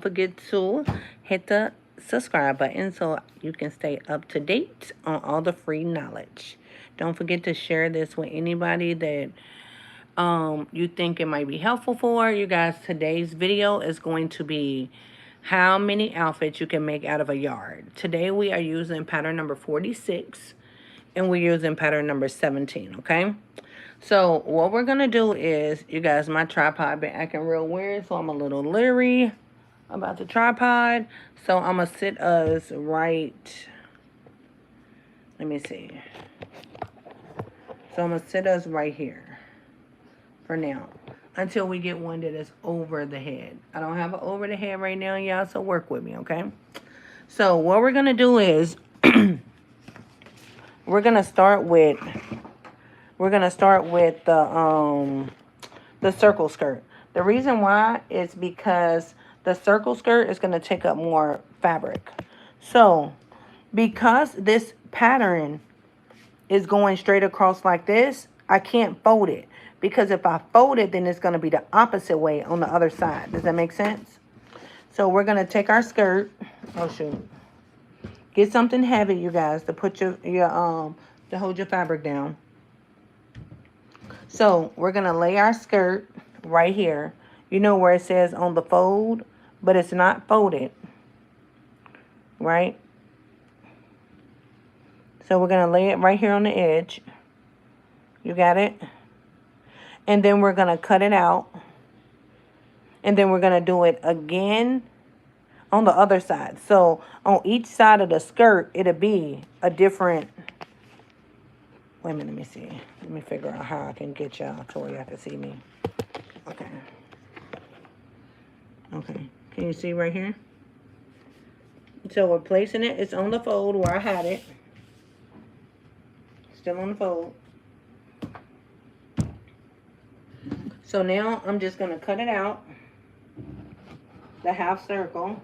Forget to hit the subscribe button so you can stay up to date on all the free knowledge. Don't forget to share this with anybody that you think it might be helpful for. You guys, today's video is going to be how many outfits you can make out of a yard. Today we are using pattern number 46 and we're using pattern number 17, okay? So what we're gonna do is, you guys, my tripod been acting real weird, so I'm a little leery about the tripod. So I'm gonna sit us right, let me see. So I'm gonna sit us right here for now until we get one that is over the head. I don't have an over the head right now, y'all, so work with me, okay? So what we're gonna do is we're gonna start with the circle skirt. The reason why is because the circle skirt is going to take up more fabric. So, because this pattern is going straight across like this, I can't fold it. Because if I fold it, then it's going to be the opposite way on the other side. Does that make sense? So, we're going to take our skirt. Oh, shoot. Get something heavy, you guys, to put to hold your fabric down. So, we're going to lay our skirt right here. You know where it says on the fold, but it's not folded, right? So, we're going to lay it right here on the edge. You got it? And then we're going to cut it out. And then we're going to do it again on the other side. So, on each side of the skirt, it'll be a different... Wait a minute, let me see. Let me figure out how I can get y'all to where y'all can see me. Okay. Okay. Can you see right here? So we're placing it. It's on the fold where I had it. Still on the fold. So now I'm just going to cut it out. The half circle.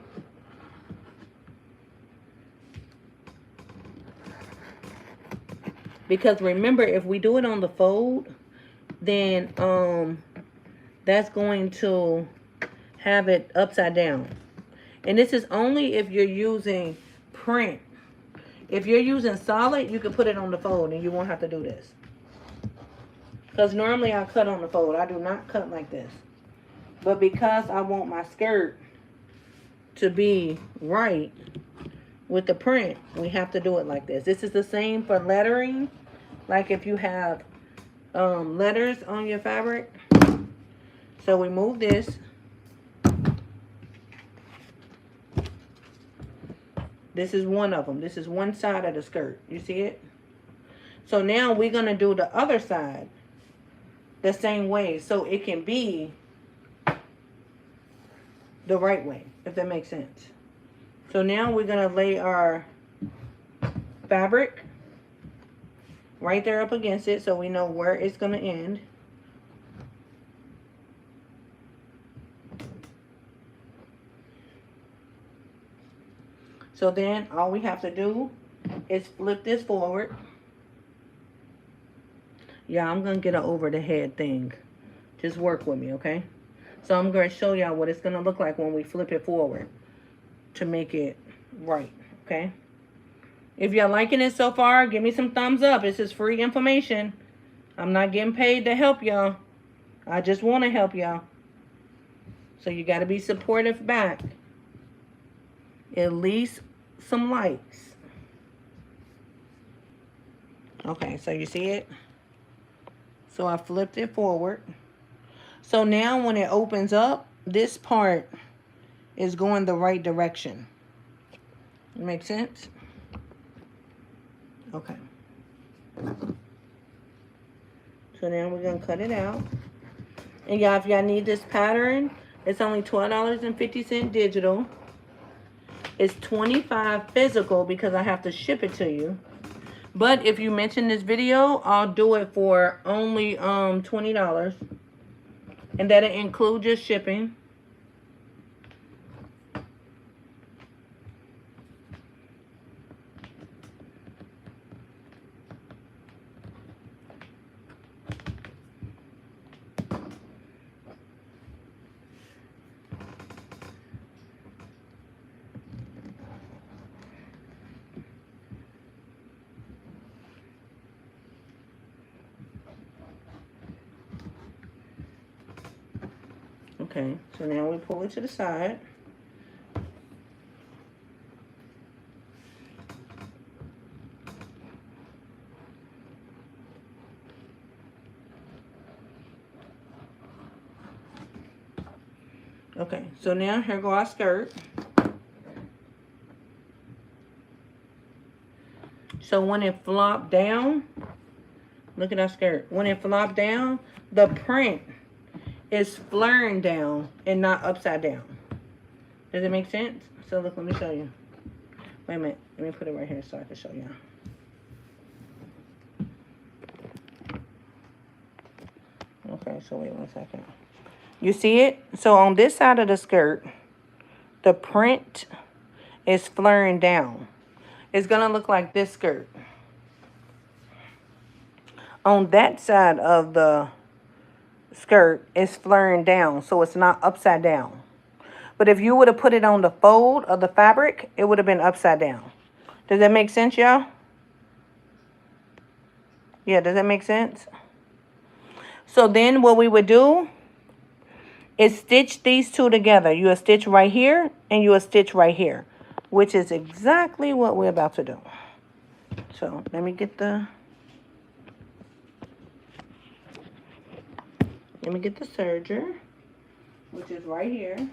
Because remember, if we do it on the fold, then that's going to have it upside down. And this is only if you're using print. If you're using solid, you can put it on the fold and you won't have to do this. Because normally I cut on the fold. I do not cut like this. But because I want my skirt to be right with the print, we have to do it like this. This is the same for lettering. Like if you have letters on your fabric. So we move this. This is one of them. This is one side of the skirt. You see it? So now we're going to do the other side the same way. So it can be the right way, if that makes sense. So now we're going to lay our fabric right there up against it so we know where it's going to end. So then all we have to do is flip this forward. Yeah, I'm going to get an over the head thing. Just work with me, okay? So I'm going to show y'all what it's going to look like when we flip it forward to make it right, okay? If y'all liking it so far, give me some thumbs up. This is free information. I'm not getting paid to help y'all. I just want to help y'all. So you got to be supportive back. At least some likes. Okay, so you see it? So I flipped it forward. So now when it opens up, this part is going the right direction. Make sense? Okay. So now we're going to cut it out. And y'all, if y'all need this pattern, it's only $12.50 digital. It's $25 physical because I have to ship it to you. But if you mention this video, I'll do it for only $20. And that'll include your shipping. Okay, so now we pull it to the side. Okay, so now here go our skirt. So when it flopped down, look at our skirt. When it flopped down, the print is flaring down and not upside down. Does it make sense? So look, let me show you. Wait a minute. Let me put it right here so I can show you. Okay, so wait 1 second. You see it? So on this side of the skirt, the print is flaring down. It's going to look like this skirt. On that side of the skirt, it's flaring down, so it's not upside down. But if you would have put it on the fold of the fabric, it would have been upside down. Does that make sense, y'all? Yeah, does that make sense? So then what we would do is stitch these two together. You will stitch right here and you will stitch right here, which is exactly what we're about to do. So let me get the serger, which is right here.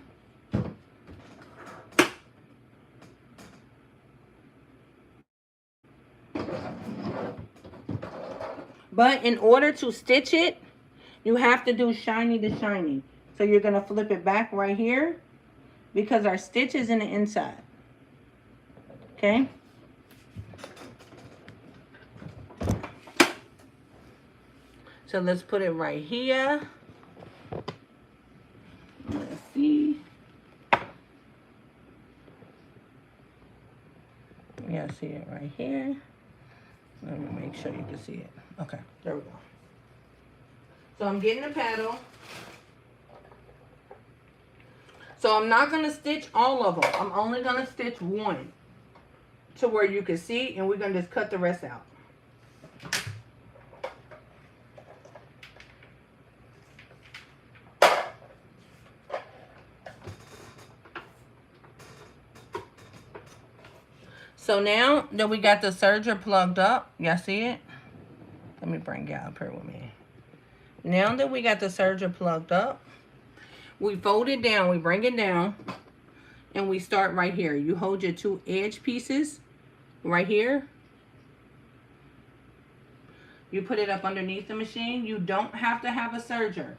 But in order to stitch it, you have to do shiny to shiny. So you're going to flip it back right here because our stitch is in the inside. Okay? So let's put it right here. Let's see. Yeah, see it right here. Let me make sure you can see it. Okay, there we go. So I'm getting a paddle. So I'm not going to stitch all of them. I'm only going to stitch one to where you can see, and we're going to just cut the rest out. So now that we got the serger plugged up, y'all see it? Let me bring y'all up here with me. Now that we got the serger plugged up, we fold it down, we bring it down, and we start right here. You hold your two edge pieces right here. You put it up underneath the machine. You don't have to have a serger.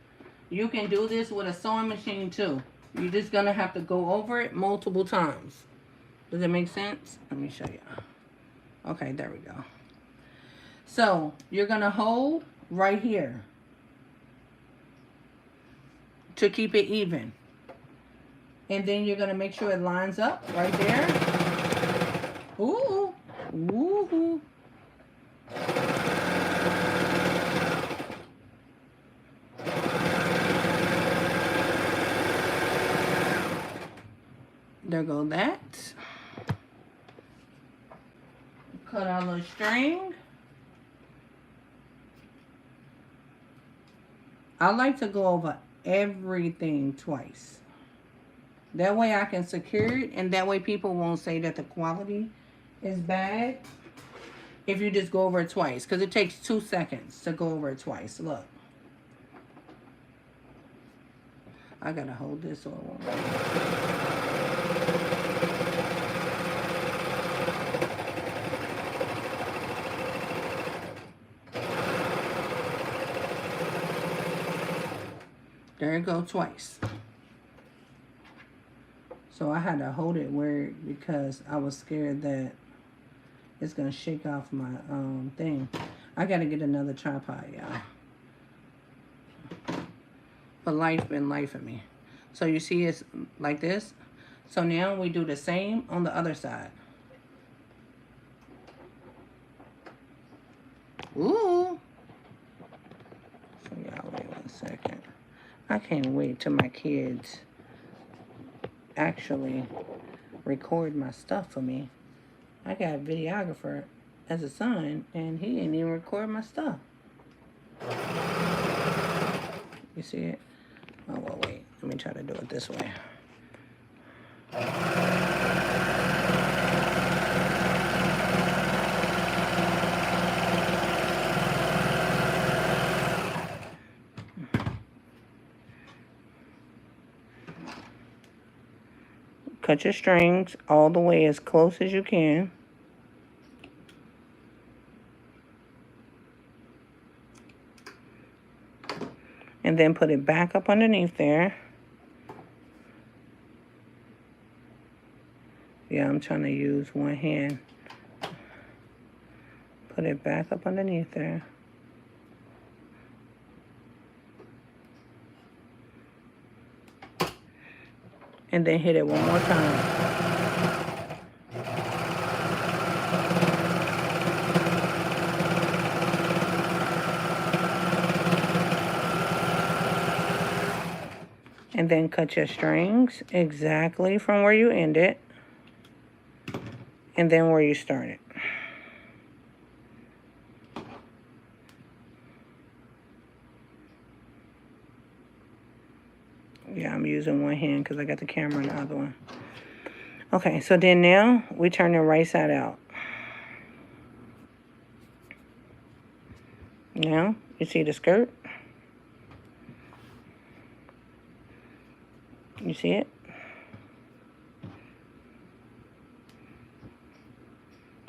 You can do this with a sewing machine too. You're just gonna have to go over it multiple times. Does it make sense? Let me show you. Okay, there we go. So you're gonna hold right here to keep it even. And then you're gonna make sure it lines up right there. Ooh, ooh. There go that. Cut our little string. I like to go over everything twice. That way I can secure it, and that way people won't say that the quality is bad if you just go over it twice, because it takes 2 seconds to go over it twice. Look. I gotta hold this so it won't. There it goes twice. So I had to hold it where, because I was scared that it's gonna shake off my thing. I gotta get another tripod, y'all. But life been life at me. So you see it's like this. So now we do the same on the other side. Ooh. So y'all wait 1 second. I can't wait till my kids actually record my stuff for me. I got a videographer as a son, and he didn't even record my stuff. You see it? Oh, well, wait. Let me try to do it this way. Cut your strings all the way as close as you can. And then put it back up underneath there. Yeah, I'm trying to use one hand. Put it back up underneath there. And then hit it one more time. And then cut your strings exactly from where you ended. And then where you started. Yeah, I'm using one hand because I got the camera in the other one. Okay, so then now we turn the right side out. Now, you see the skirt? You see it?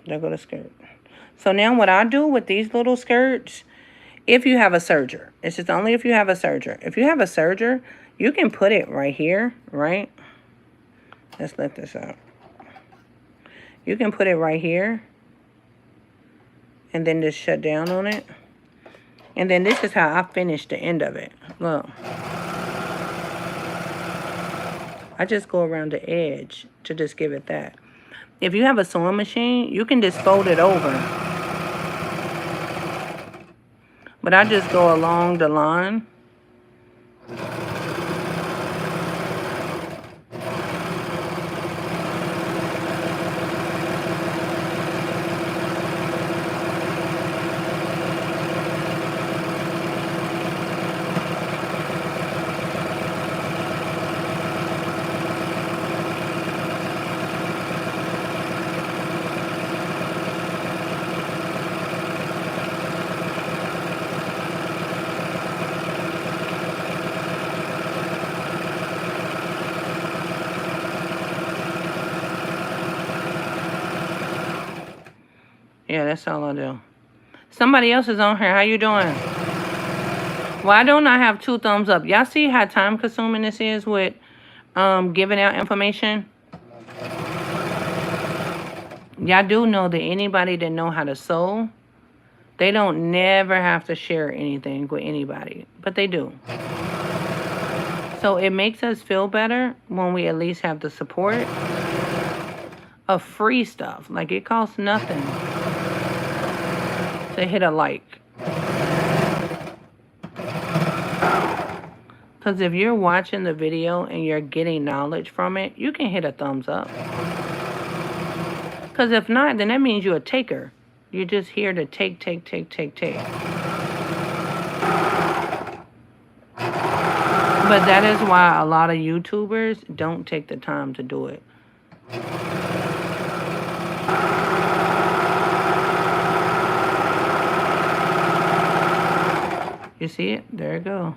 There go the skirt. So now what I do with these little skirts, if you have a serger, it's just only if you have a serger. If you have a serger, you can put it right here, right? Let's lift this up. You can put it right here and then just shut down on it. And then this is how I finish the end of it. Look. I just go around the edge to just give it that. If you have a sewing machine, you can just fold it over. But I just go along the line. Yeah, that's all I do. Somebody else is on here. How you doing? Why don't I have 2 thumbs up? Y'all see how time consuming this is with giving out information? Y'all do know that anybody that know how to sew, they don't never have to share anything with anybody, but they do. So it makes us feel better when we at least have the support of free stuff. Like, it costs nothing to hit a like. Because if you're watching the video and you're getting knowledge from it, you can hit a thumbs up. Because if not, then that means you're a taker. You're just here to take. But that is why a lot of YouTubers don't take the time to do it. You see it? There it go.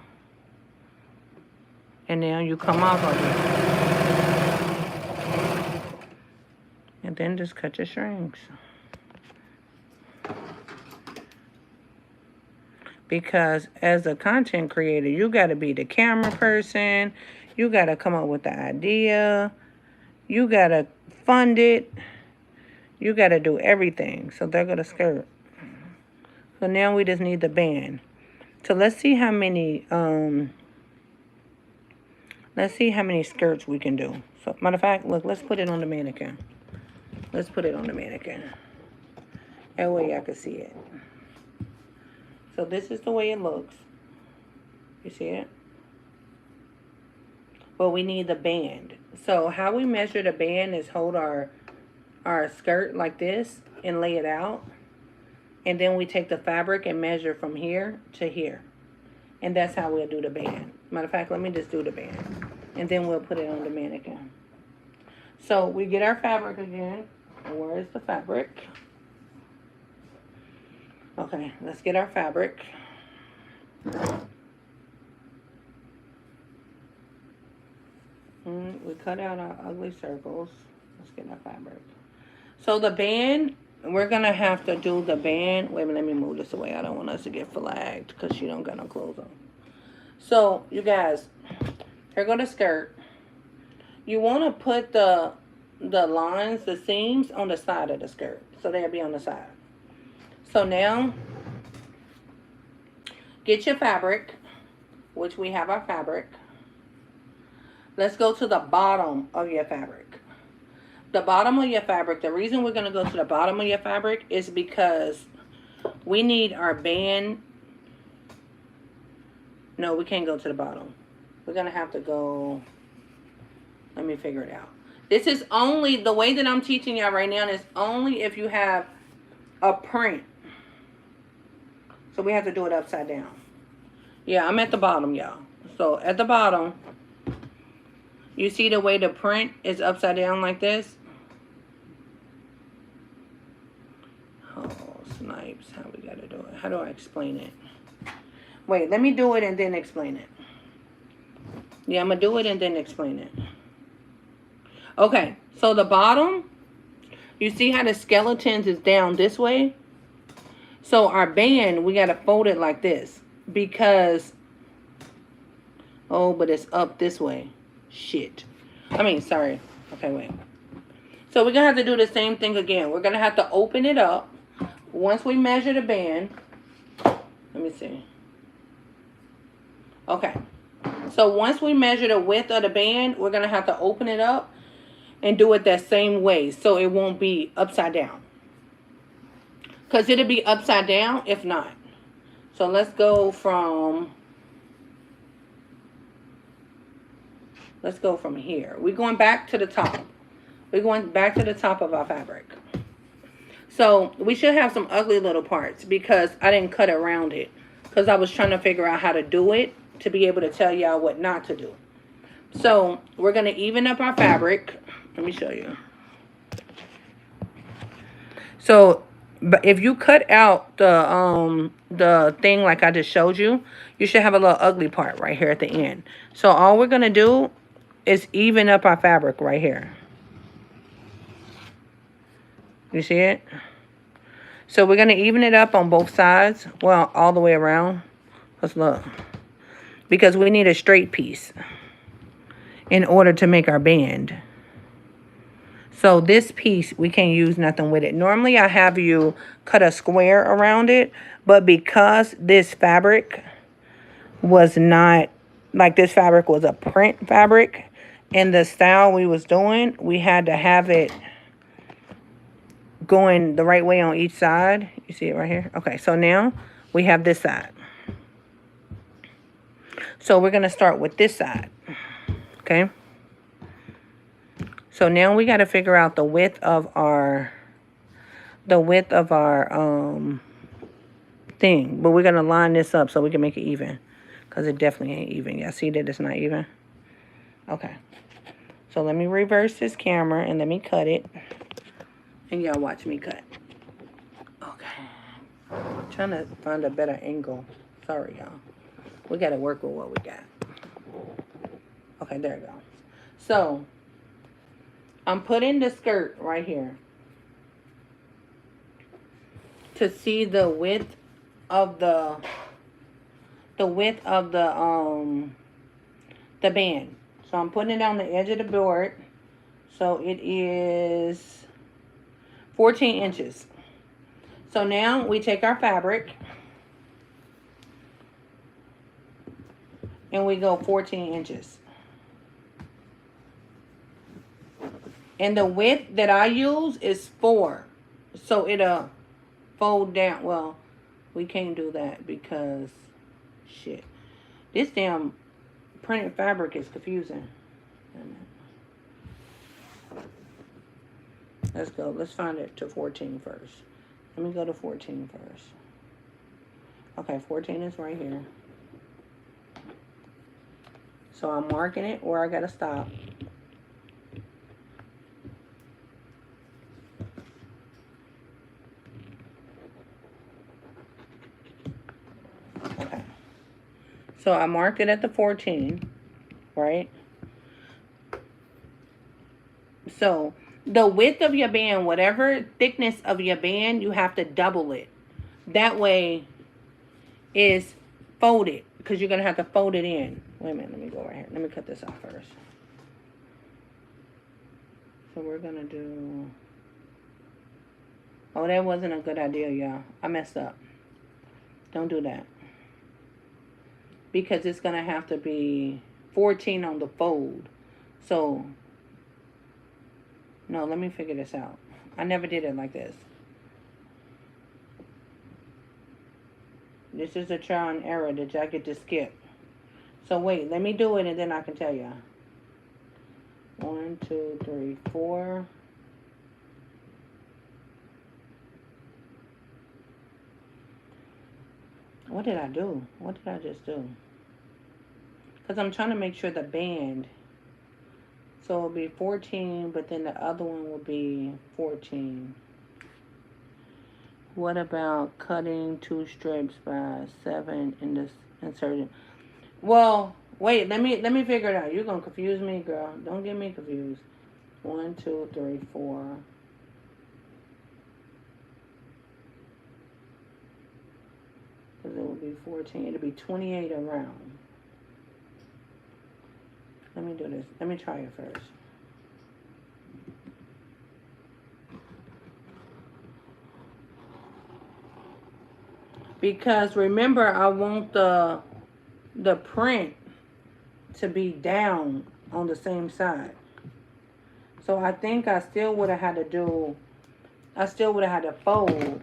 And now you come off of it. And then just cut your strings. Because as a content creator, you got to be the camera person. You got to come up with the idea. You got to fund it. You got to do everything. So they're going to skirt. So now we just need the band. So let's see how many skirts we can do. So matter of fact, look, let's put it on the mannequin. Let's put it on the mannequin. That way y'all can see it. So this is the way it looks. You see it? But we need the band. So how we measure the band is hold our skirt like this and lay it out. And then we take the fabric and measure from here to here. And that's how we'll do the band. Matter of fact, let me just do the band. And then we'll put it on the mannequin. So we get our fabric again. Where is the fabric? Okay, let's get our fabric. We cut out our ugly circles. Let's get our fabric. So the band, we're going to have to do the band. Wait a minute, let me move this away. I don't want us to get flagged because she don't got no clothes on. So, you guys, here go the skirt. You want to put the lines, the seams on the side of the skirt. So they'll be on the side. So now, get your fabric, which we have our fabric. Let's go to the bottom of your fabric. The bottom of your fabric, the reason we're going to go to the bottom of your fabric is because we need our band. No, we can't go to the bottom. We're going to have to go, let me figure it out. This is only, the way that I'm teaching y'all right now is only if you have a print. So we have to do it upside down. Yeah, I'm at the bottom, y'all. So at the bottom, you see the way the print is upside down like this? Oh, snipes. How we got to do it? How do I explain it? Wait, let me do it and then explain it. Yeah, I'm going to do it and then explain it. Okay, so the bottom, you see how the skeletons is down this way? So our band, we got to fold it like this. Because, oh, but it's up this way. Shit. I mean, sorry. Okay, wait. So we're going to have to do the same thing again. We're going to have to open it up. Once we measure the band. Let me see. Okay. So once we measure the width of the band, we're going to have to open it up and do it that same way. So it won't be upside down. Because it'll be upside down if not. So let's go from... Let's go from here. We're going back to the top. We're going back to the top of our fabric. So we should have some ugly little parts because I didn't cut around it. Because I was trying to figure out how to do it to be able to tell y'all what not to do. So we're going to even up our fabric. Let me show you. So if you cut out the thing like I just showed you, you should have a little ugly part right here at the end. So all we're going to do is even up our fabric right here. You see it? So we're going to even it up on both sides. Well, all the way around. Let's look. Because we need a straight piece in order to make our band. So this piece, we can't use nothing with it. Normally, I have you cut a square around it. But because this fabric was not, like this fabric was a print fabric. And the style we was doing, we had to have it going the right way on each side. You see it right here? Okay, so now we have this side. So we're going to start with this side. Okay? So now we got to figure out the width of our thing. But we're going to line this up so we can make it even. Because it definitely ain't even. Y'all see that it's not even? Okay. So let me reverse this camera and let me cut it. And y'all watch me cut. Okay. I'm trying to find a better angle. Sorry, y'all. We got to work with what we got. Okay, there we go. So, I'm putting the skirt right here. To see the width of the band. So I'm putting it on the edge of the board. So it is 14 inches. So now we take our fabric and we go 14 inches. And the width that I use is 4. So it'll fold down. Well, we can't do that because shit. This damn printed fabric is confusing. Let's go. Let's find it to 14 first. Let me go to 14 first. Okay, 14 is right here. So I'm marking it where I gotta stop. Okay. So I marked it at the 14, right? So the width of your band, whatever thickness of your band, you have to double it. That way is folded, because you're going to have to fold it in. Wait a minute, let me go right here. Let me cut this off first. So we're going to do... Oh, that wasn't a good idea, y'all. I messed up. Don't do that. Because it's going to have to be 14 on the fold. So, no, let me figure this out. I never did it like this. This is a trial and error that y'all get to skip. So wait, let me do it and then I can tell y'all. 1, 2, 3, 4. What did I do? What did I just do? Because I'm trying to make sure the band. So it'll be 14, but then the other one will be 14. What about cutting 2 strips by 7 in this inserted? Well, wait, let me figure it out. You're gonna confuse me, girl. Don't get me confused. 1, 2, 3, 4. Because it will be 14. It'll be 28 around. Let me do this. Let me try it first. Because remember, I want the print to be down on the same side. So I think I still would have had to do, I still would have had to fold.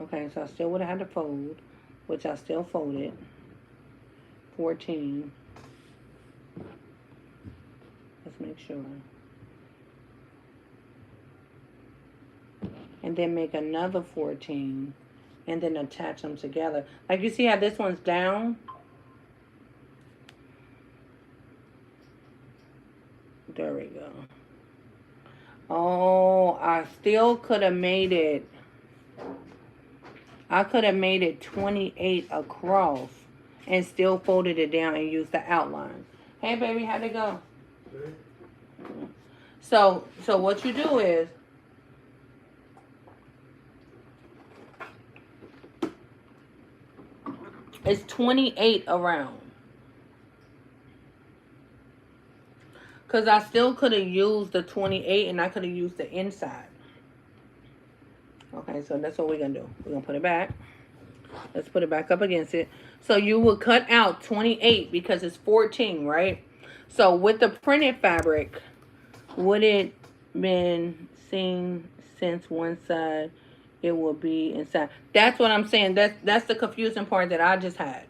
Okay, so I still would have had to fold, which I still folded. 14. Let's make sure. And then make another 14. And then attach them together. Like you see how this one's down? There we go. Oh, I still could have made it. I could have made it 28 across and still folded it down and used the outline. Hey, baby, how'd it go? Good. So what you do is, it's 28 around. Because I still could have used the 28 and I could have used the inside. Okay, so that's what we're going to do. We're going to put it back. Let's put it back up against it. So you will cut out 28 because it's 14, right? So with the printed fabric, would it been seen since one side it will be inside? That's what I'm saying. That's the confusing part that I just had.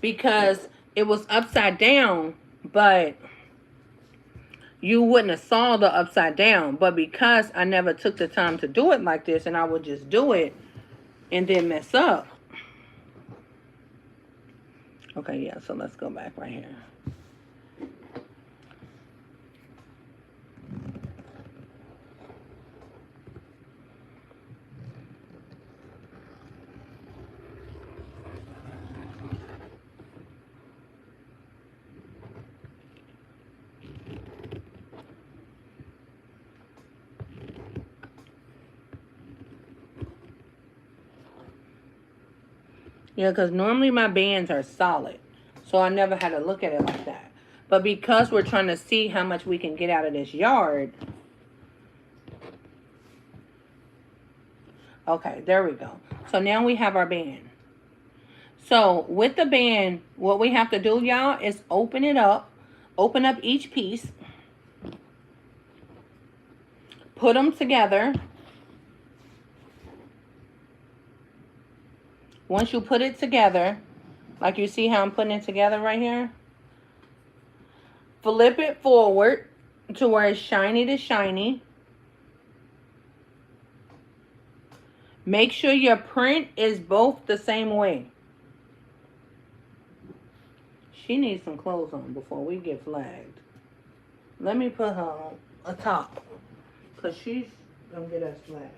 Because it was upside down, but you wouldn't have saw the upside down. But because I never took the time to do it like this, and I would just do it and then mess up. Okay, yeah, so let's go back right here. Yeah, because normally my bands are solid. So I never had to look at it like that. But because we're trying to see how much we can get out of this yard. Okay, there we go. So now we have our band. So with the band, what we have to do, y'all, is open it up. Open up each piece. Put them together. Once you put it together, like you see how I'm putting it together right here, flip it forward to where it's shiny to shiny. Make sure your print is both the same way. She needs some clothes on before we get flagged. Let me put her on a top, because she's going to get us flagged.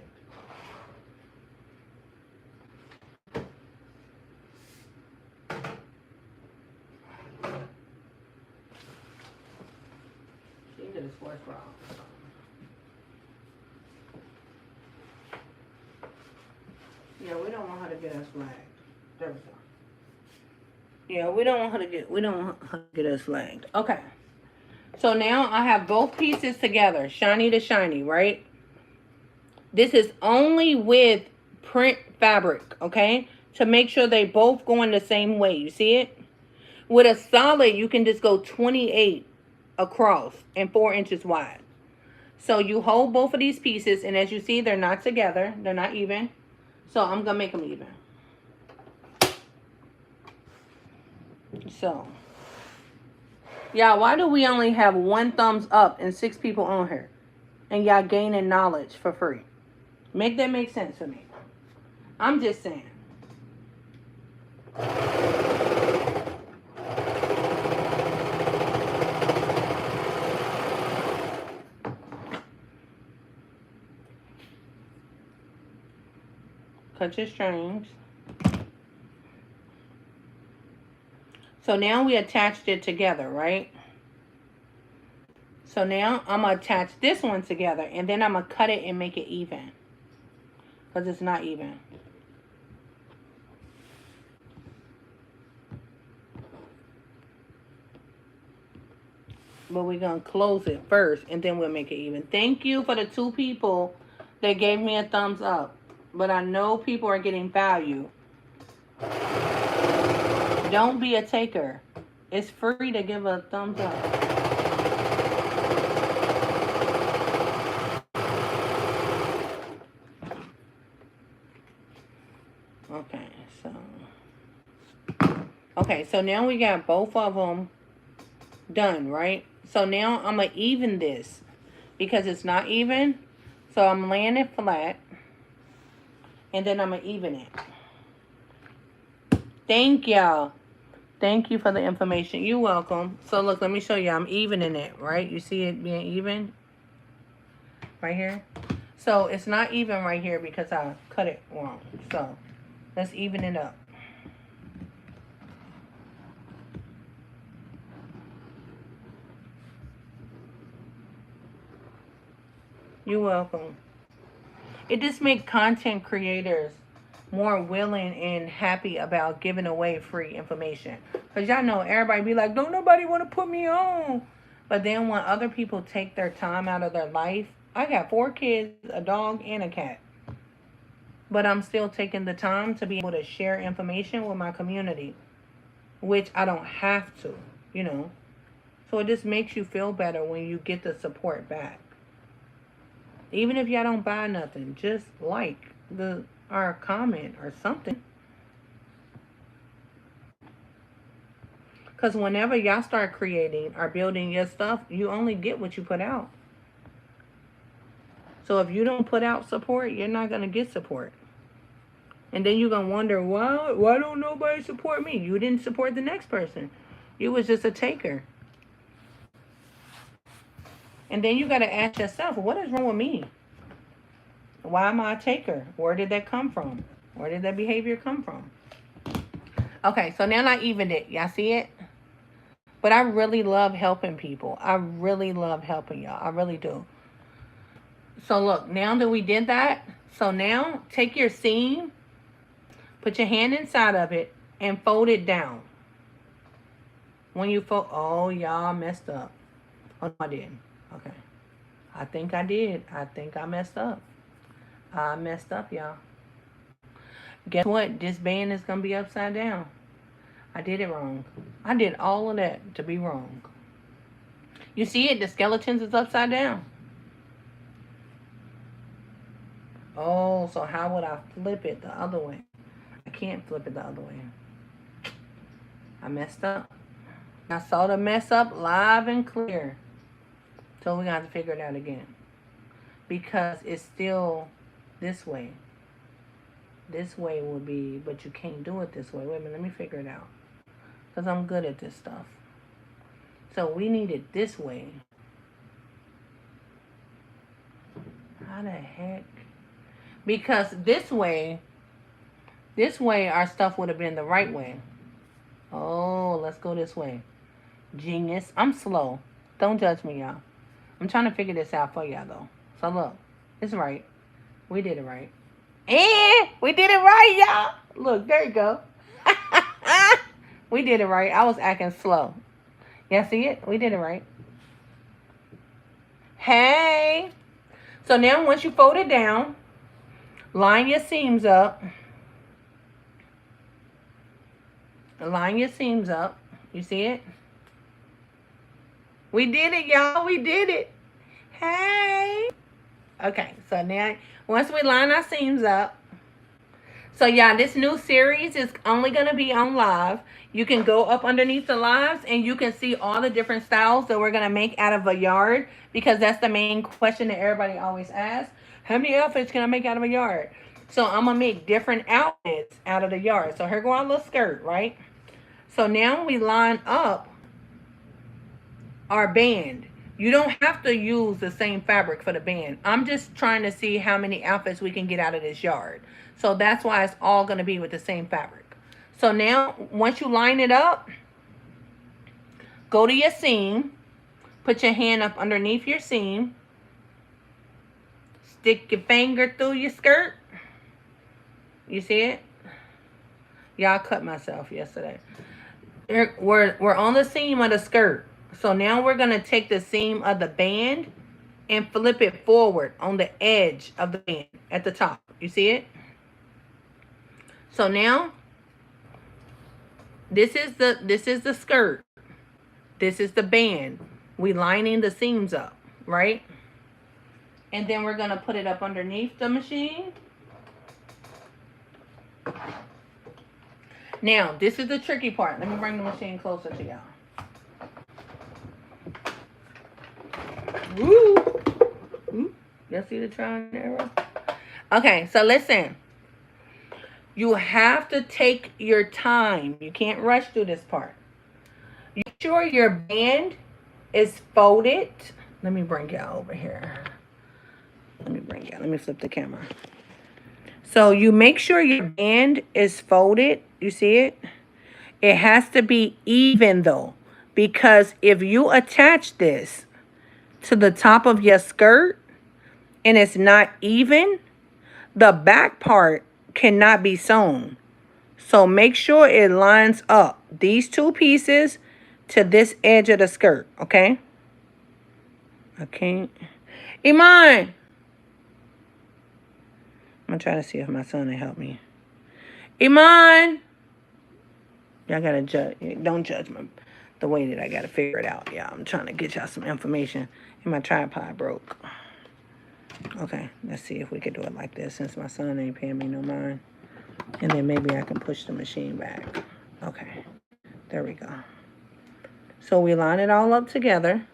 She can get a sports bra. Yeah, we don't want her to get us flagged. There we go. Yeah, we don't want her to get us flagged. Okay. So now I have both pieces together, shiny to shiny, right? This is only with print fabric, okay? To make sure they both go in the same way. You see it? With a solid, you can just go 28 across and 4 inches wide. So you hold both of these pieces, and as you see, they're not together. They're not even. So I'm going to make them even. So, y'all, why do we only have 1 thumbs up and 6 people on here? And y'all gaining knowledge for free? Make that make sense for me. I'm just saying. Cut your strings. So now we attached it together, right? So now I'm going to attach this one together, and then I'm going to cut it and make it even. Because it's not even. But we're going to close it first, and then we'll make it even. Thank you for the 2 people that gave me a thumbs up. But I know people are getting value. Don't be a taker. It's free to give a thumbs up. Okay, so now we got both of them done, right? So now I'm going to even this because it's not even. So I'm laying it flat, and then I'm going to even it. Thank y'all. Thank you for the information. You're welcome. So look, let me show you. I'm evening it, right? You see it being even right here? So it's not even right here because I cut it wrong. So let's even it up. You're welcome. It just makes content creators more willing and happy about giving away free information. Because y'all know everybody be like, don't nobody want to put me on. But then when other people take their time out of their life, I got 4 kids, a dog, and a cat. But I'm still taking the time to be able to share information with my community, which I don't have to, you know. So it just makes you feel better when you get the support back. Even if y'all don't buy nothing, just like our comment or something. Because whenever y'all start creating or building your stuff, you only get what you put out. So if you don't put out support, you're not going to get support. And then you're going to wonder, why don't nobody support me? You didn't support the next person. You was just a taker. And then you got to ask yourself, what is wrong with me? Why am I a taker? Where did that come from? Where did that behavior come from? Okay, so now I evened it. Y'all see it? But I really love helping people. I really love helping y'all. I really do. So look, now that we did that, so now take your seam, put your hand inside of it, and fold it down. When you fold, oh, y'all messed up. Oh, no, I didn't. Okay. I think I did. I think I messed up. I messed up, y'all. Guess what? This band is going to be upside down. I did it wrong. I did all of that to be wrong. You see it? The skeletons is upside down. Oh, so how would I flip it the other way? I can't flip it the other way. I messed up. I saw the mess up live and clear. So we're going to have to figure it out again. Because it's still this way. This way would be, but you can't do it this way. Wait a minute, let me figure it out. Because I'm good at this stuff. So we need it this way. How the heck? Because this way our stuff would have been the right way. Oh, let's go this way. Genius. I'm slow. Don't judge me, y'all. I'm trying to figure this out for y'all, though. So look, it's right. We did it right. And we did it right, y'all. Look, there you go. We did it right. I was acting slow. Y'all see it? We did it right. Hey. So now once you fold it down, line your seams up. Line your seams up. You see it? We did it, y'all. We did it. Hey. Okay, so now once we line our seams up, so y'all, this new series is only going to be on live. You can go up underneath the lives and you can see all the different styles that we're going to make out of a yard, because that's the main question that everybody always asks. How many outfits can I make out of a yard? So I'm going to make different outfits out of the yard. So here go our little skirt, right? So now we line up our band. You don't have to use the same fabric for the band. I'm just trying to see how many outfits we can get out of this yard. So that's why it's all going to be with the same fabric. So now, once you line it up, go to your seam. Put your hand up underneath your seam. Stick your finger through your skirt. You see it? Y'all cut myself yesterday. We're on the seam of the skirt. So now we're going to take the seam of the band and flip it forward on the edge of the band at the top. You see it? So now this is the skirt. This is the band. We lining the seams up, right? And then we're going to put it up underneath the machine. Now, this is the tricky part. Let me bring the machine closer to y'all. Woo! Y'all see the trial and error? Okay, so listen. You have to take your time. You can't rush through this part. You sure your band is folded? Let me bring y'all over here. Let me flip the camera. So you make sure your band is folded. You see it? It has to be even though. Because if you attach this to the top of your skirt and it's not even, the back part cannot be sewn. So make sure it lines up these two pieces to this edge of the skirt, okay? I can't. Iman! I'm going to try to see if my son will help me. Iman! Y'all got to judge. Don't judge me the way that I got to figure it out. Yeah, I'm trying to get y'all some information. And my tripod broke. Okay, let's see if we can do it like this since my son ain't paying me no mind. And then maybe I can push the machine back. Okay, there we go. So we line it all up together.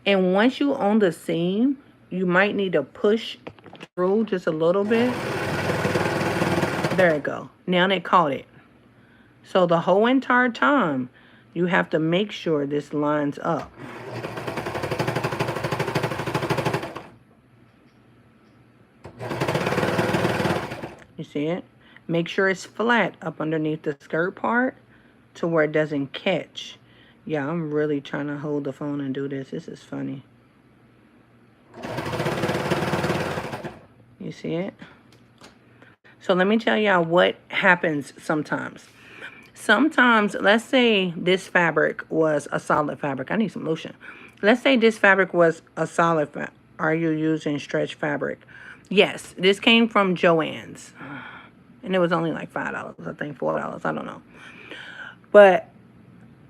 And once you on the seam, you might need to push through just a little bit. There you go. Now they caught it. So the whole entire time, you have to make sure this lines up. You see it? Make sure it's flat up underneath the skirt part to where it doesn't catch. Yeah, I'm really trying to hold the phone and do this. This is funny. You see it? So let me tell y'all what happens sometimes. Sometimes, let's say this fabric was a solid fabric. I need some lotion. Let's say this fabric was a solid fabric. Are you using stretch fabric? Yes, this came from Joann's. And it was only like $5, I think $4, I don't know. But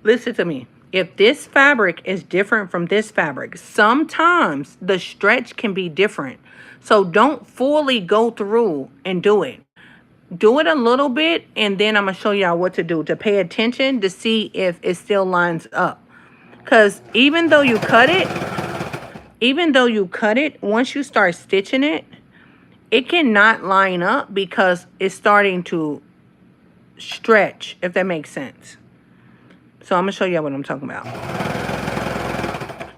listen to me. If this fabric is different from this fabric, sometimes the stretch can be different. So don't fully go through and do it. Do it a little bit, and then I'm going to show y'all what to do to pay attention to see if it still lines up. Because even though you cut it, even though you cut it, once you start stitching it, it cannot line up because it's starting to stretch, if that makes sense. So I'm going to show you what I'm talking about.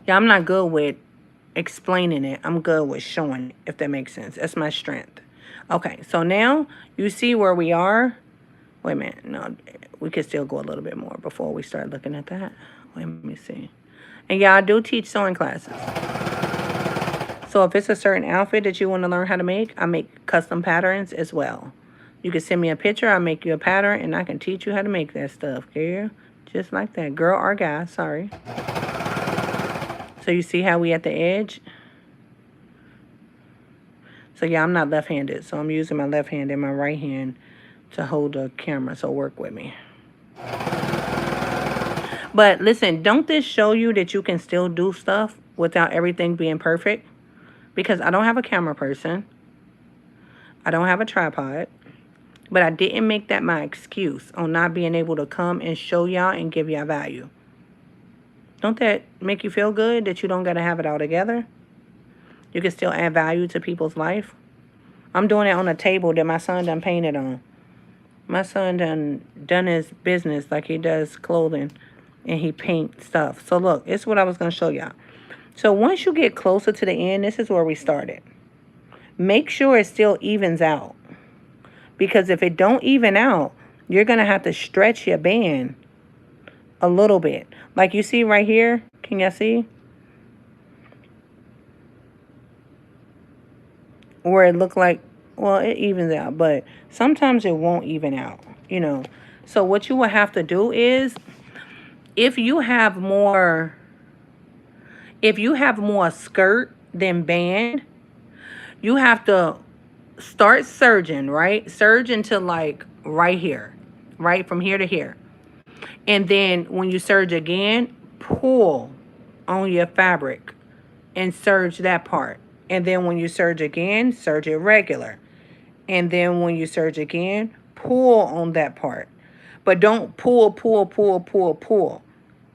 Yeah, I'm not good with explaining it. I'm good with showing it, if that makes sense. That's my strength. Okay, so now you see where we are. Wait a minute. No, we could still go a little bit more before we start looking at that. Let me see. And yeah, I do teach sewing classes. So if it's a certain outfit that you want to learn how to make, I make custom patterns as well. You can send me a picture, I'll make you a pattern, and I can teach you how to make that stuff, girl. Just like that. Girl or guy, sorry. So you see how we at the edge? So yeah, I'm not left-handed, so I'm using my left hand and my right hand to hold the camera, so work with me. But listen, don't this show you that you can still do stuff without everything being perfect? Because I don't have a camera person. I don't have a tripod. But I didn't make that my excuse on not being able to come and show y'all and give y'all value. Don't that make you feel good that you don't got to have it all together? You can still add value to people's life. I'm doing it on a table that my son done painted on. My son done his business like he does clothing, and he paints stuff. So look, it's what I was going to show y'all. So once you get closer to the end, this is where we started. Make sure it still evens out. Because if it don't even out, you're going to have to stretch your band a little bit. Like you see right here. Can y'all see? Where it look like, well, it evens out. But sometimes it won't even out, you know. So what you will have to do is, if you have more skirt than band, you have to start serging, right? Serge into like right here, right? From here to here. And then when you serge again, pull on your fabric and serge that part. And then when you serge again, serge it regular. And then when you serge again, pull on that part. But don't pull.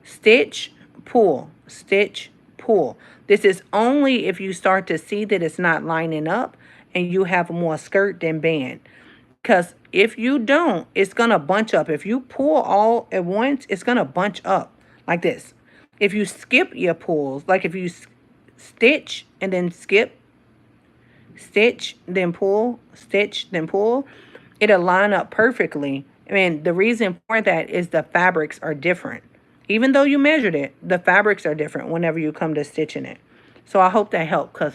Stitch, pull, stitch, pull. This is only if you start to see that it's not lining up and you have more skirt than band. Because if you don't, it's going to bunch up. If you pull all at once, it's going to bunch up like this. If you skip your pulls, like if you stitch and then skip, stitch, then pull, stitch, then pull, it'll line up perfectly. And the reason for that is the fabrics are different. Even though you measured it, the fabrics are different whenever you come to stitching it. So I hope that helped, because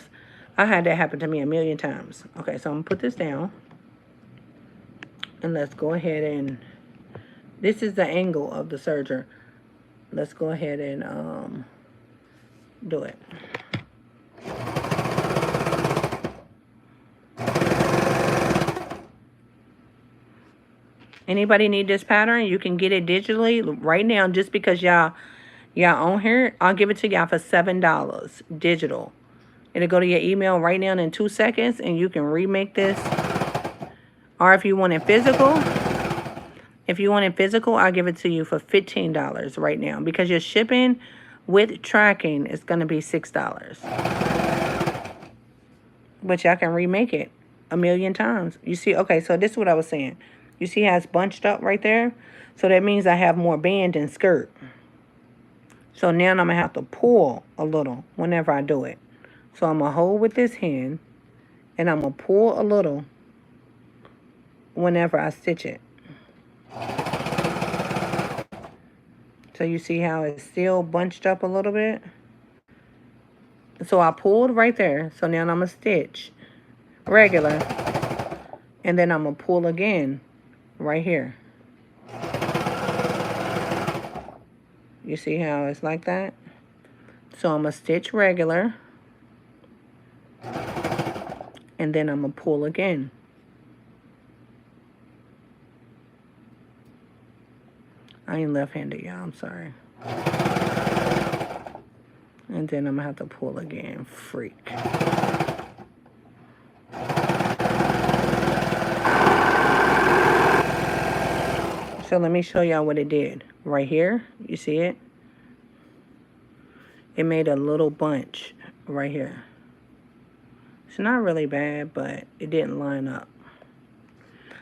I had that happen to me a million times. Okay, so I'm going to put this down. And let's go ahead and, this is the angle of the serger. Let's go ahead and do it. Anybody need this pattern? You can get it digitally right now. Just because y'all on here, I'll give it to y'all for $7 digital. It'll go to your email right now in 2 seconds, and you can remake this. Or if you want it physical, I'll give it to you for $15 right now, because your shipping with tracking is going to be $6. But y'all can remake it a million times. You see, okay, so this is what I was saying. You see how it's bunched up right there? So that means I have more band than skirt. So now I'm going to have to pull a little whenever I do it. So I'm going to hold with this hand, and I'm going to pull a little whenever I stitch it. So you see how it's still bunched up a little bit? So I pulled right there. So now I'm going to stitch regular. And then I'm going to pull again right here. You see how it's like that? So I'm going to stitch regular. And then I'm going to pull again. I ain't left-handed, y'all. I'm sorry. And then I'm going to have to pull again. Freak. So let me show y'all what it did. Right here, you see it? It made a little bunch. right here. It's not really bad, but it didn't line up.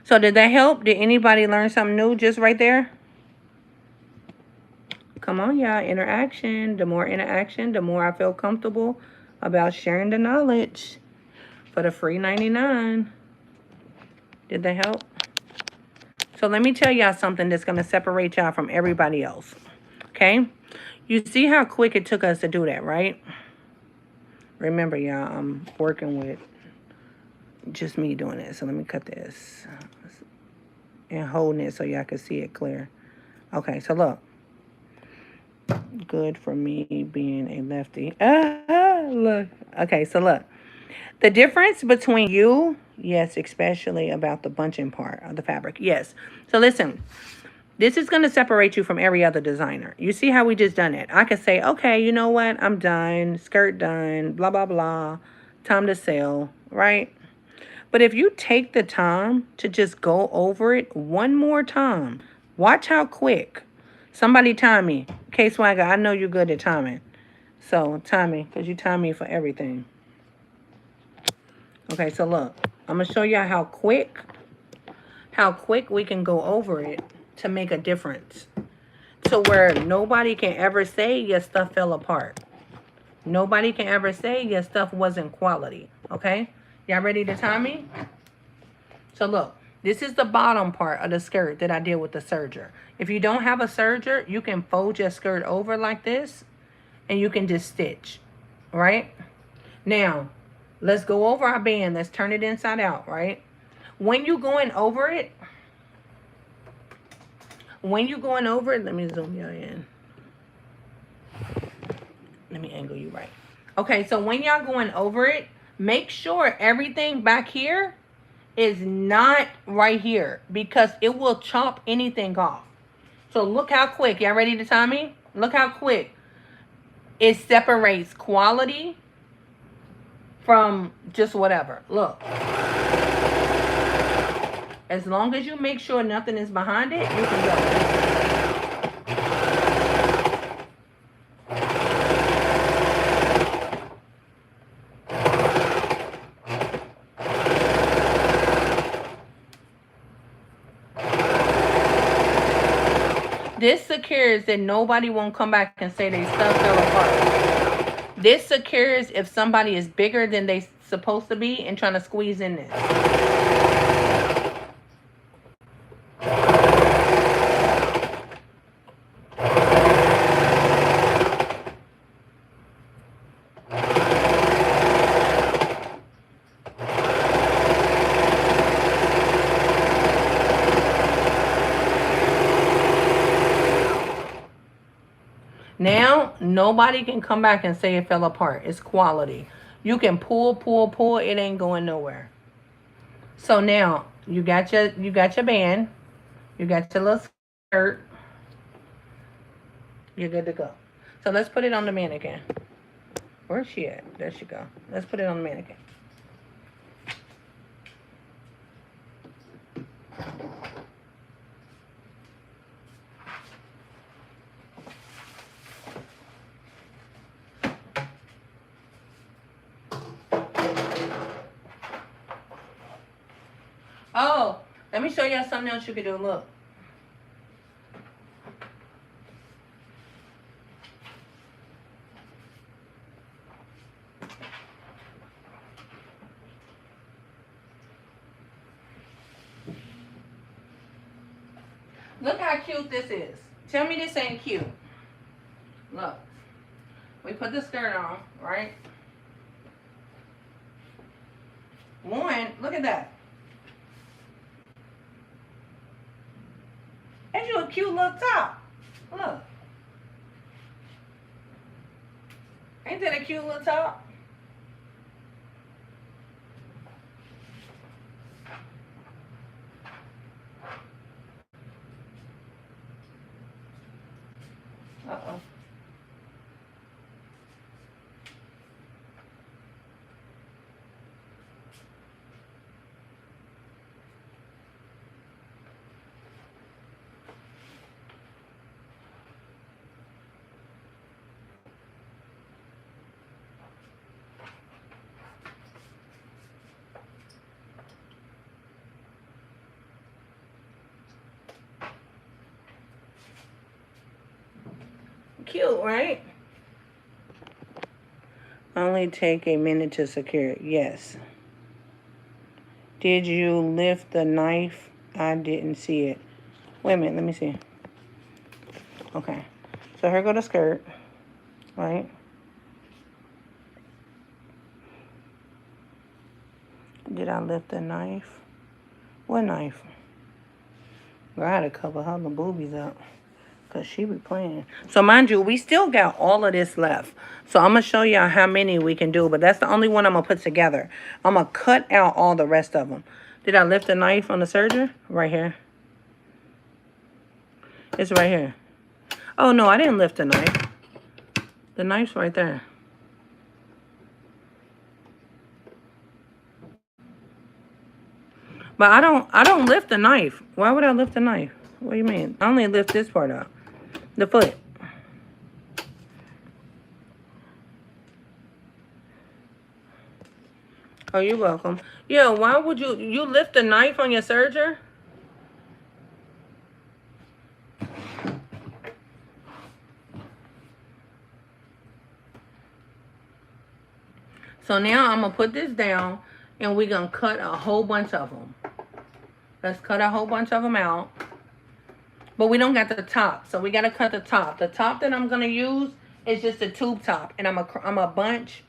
So did that help? Did anybody learn something new just right there? Come on, y'all. Interaction. The more interaction, the more I feel comfortable about sharing the knowledge for the free 99. Did that help? So let me tell y'all something that's going to separate y'all from everybody else. Okay? You see how quick it took us to do that, right? Remember, y'all, I'm working with just me doing it. So let me cut this and holding it so y'all can see it clear. Okay, so look. Good for me being a lefty. Look. Okay, so look. The difference between you, yes, especially about the bunching part of the fabric. Yes. So listen, this is going to separate you from every other designer. You see how we just done it? I could say, okay, you know what? I'm done. Skirt done. Blah, blah, blah. Time to sell, right? But if you take the time to just go over it one more time, watch how quick. Somebody time me. K-Swagger, I know you're good at timing. So time me, because you time me for everything. Okay, so look. I'm going to show y'all how quick we can go over it to make a difference. To where nobody can ever say your stuff fell apart. Nobody can ever say your stuff wasn't quality. Okay? Y'all ready to time me? So look, this is the bottom part of the skirt that I did with the serger. If you don't have a serger, you can fold your skirt over like this and you can just stitch, right? Now, let's go over our band. Let's turn it inside out, right? When you're going over it, let me zoom you in. Let me angle you right. Okay, so when y'all going over it, make sure everything back here is not right here because it will chop anything off. So look how quick. Y'all ready to time me? Look how quick it separates quality from just whatever. Look. As long as you make sure nothing is behind it, you can go. This secures that nobody won't come back and say they stuff fell apart. This secures if somebody is bigger than they supposed to be and trying to squeeze in this. Now, nobody can come back and say it fell apart. It's quality. You can pull, pull, pull. It ain't going nowhere. So now, you got your band. You got your little skirt. You're good to go. So let's put it on the mannequin. Where's she at? There she go. Let's put it on the mannequin. Oh, let me show y'all something else you can do. Look. Look how cute this is. Tell me this ain't cute. Look. We put the skirt on, right? One, look at that. Ain't you a cute little top? Look. Ain't that a cute little top? Uh-oh. Cute, right? Only take a minute to secure it. Yes. Did you lift the knife? I didn't see it. Wait a minute. Let me see. Okay. So here go the skirt. Right? Did I lift the knife? What knife? Girl, I had to cover her little boobies up. Because she be playing. So mind you, we still got all of this left. So I'm going to show y'all how many we can do. But that's the only one I'm going to put together. I'm going to cut out all the rest of them. Did I lift the knife on the serger? Right here. It's right here. Oh, no, I didn't lift the knife. The knife's right there. But I don't lift the knife. Why would I lift the knife? What do you mean? I only lift this part up. The foot. Oh, you're welcome. Yeah, why would you lift the knife on your serger? So now I'm going to put this down and we're going to cut a whole bunch of them. Let's cut a whole bunch of them out. But we don't got the top, so we got to cut the top. The top that I'm going to use is just a tube top. And I'm a bunch.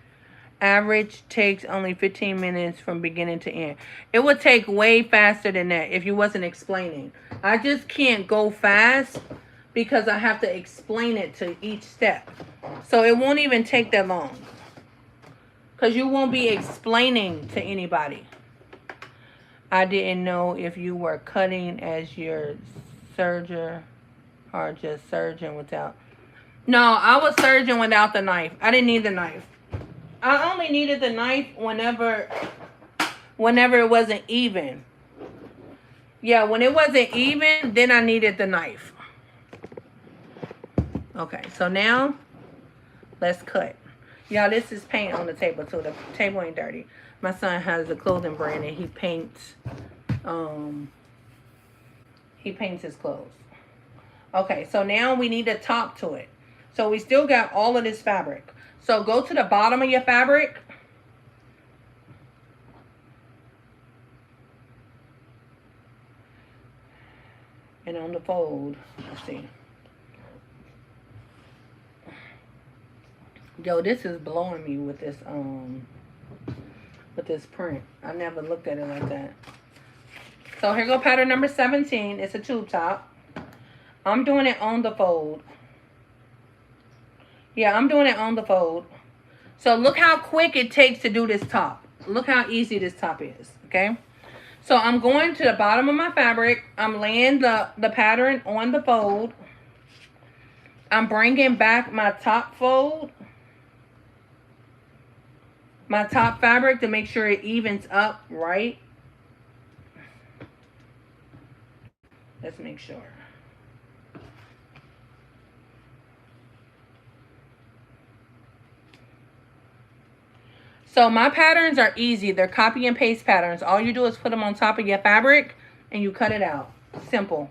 Average takes only 15 minutes from beginning to end. It would take way faster than that if you wasn't explaining. I just can't go fast because I have to explain it to each step. So it won't even take that long. Because you won't be explaining to anybody. I didn't know if you were cutting as your serger or just surgeon without. No, I was surgeon without the knife. I didn't need the knife. I only needed the knife whenever it wasn't even. Yeah, when it wasn't even, then I needed the knife. Okay, so now let's cut. Y'all, this is paint on the table too. The table ain't dirty. My son has a clothing brand and he paints his clothes. Okay, so now we need a top to it. So we still got all of this fabric. So go to the bottom of your fabric. And on the fold, let's see. Yo, this is blowing me with this print. I never looked at it like that. So here go pattern number 17. It's a tube top. I'm doing it on the fold. Yeah, I'm doing it on the fold. So look how quick it takes to do this top. Look how easy this top is, okay? So I'm going to the bottom of my fabric. I'm laying the pattern on the fold. I'm bringing back my top fold. My top fabric to make sure it evens up right. Let's make sure. So my patterns are easy. They're copy and paste patterns. All you do is put them on top of your fabric and you cut it out. Simple.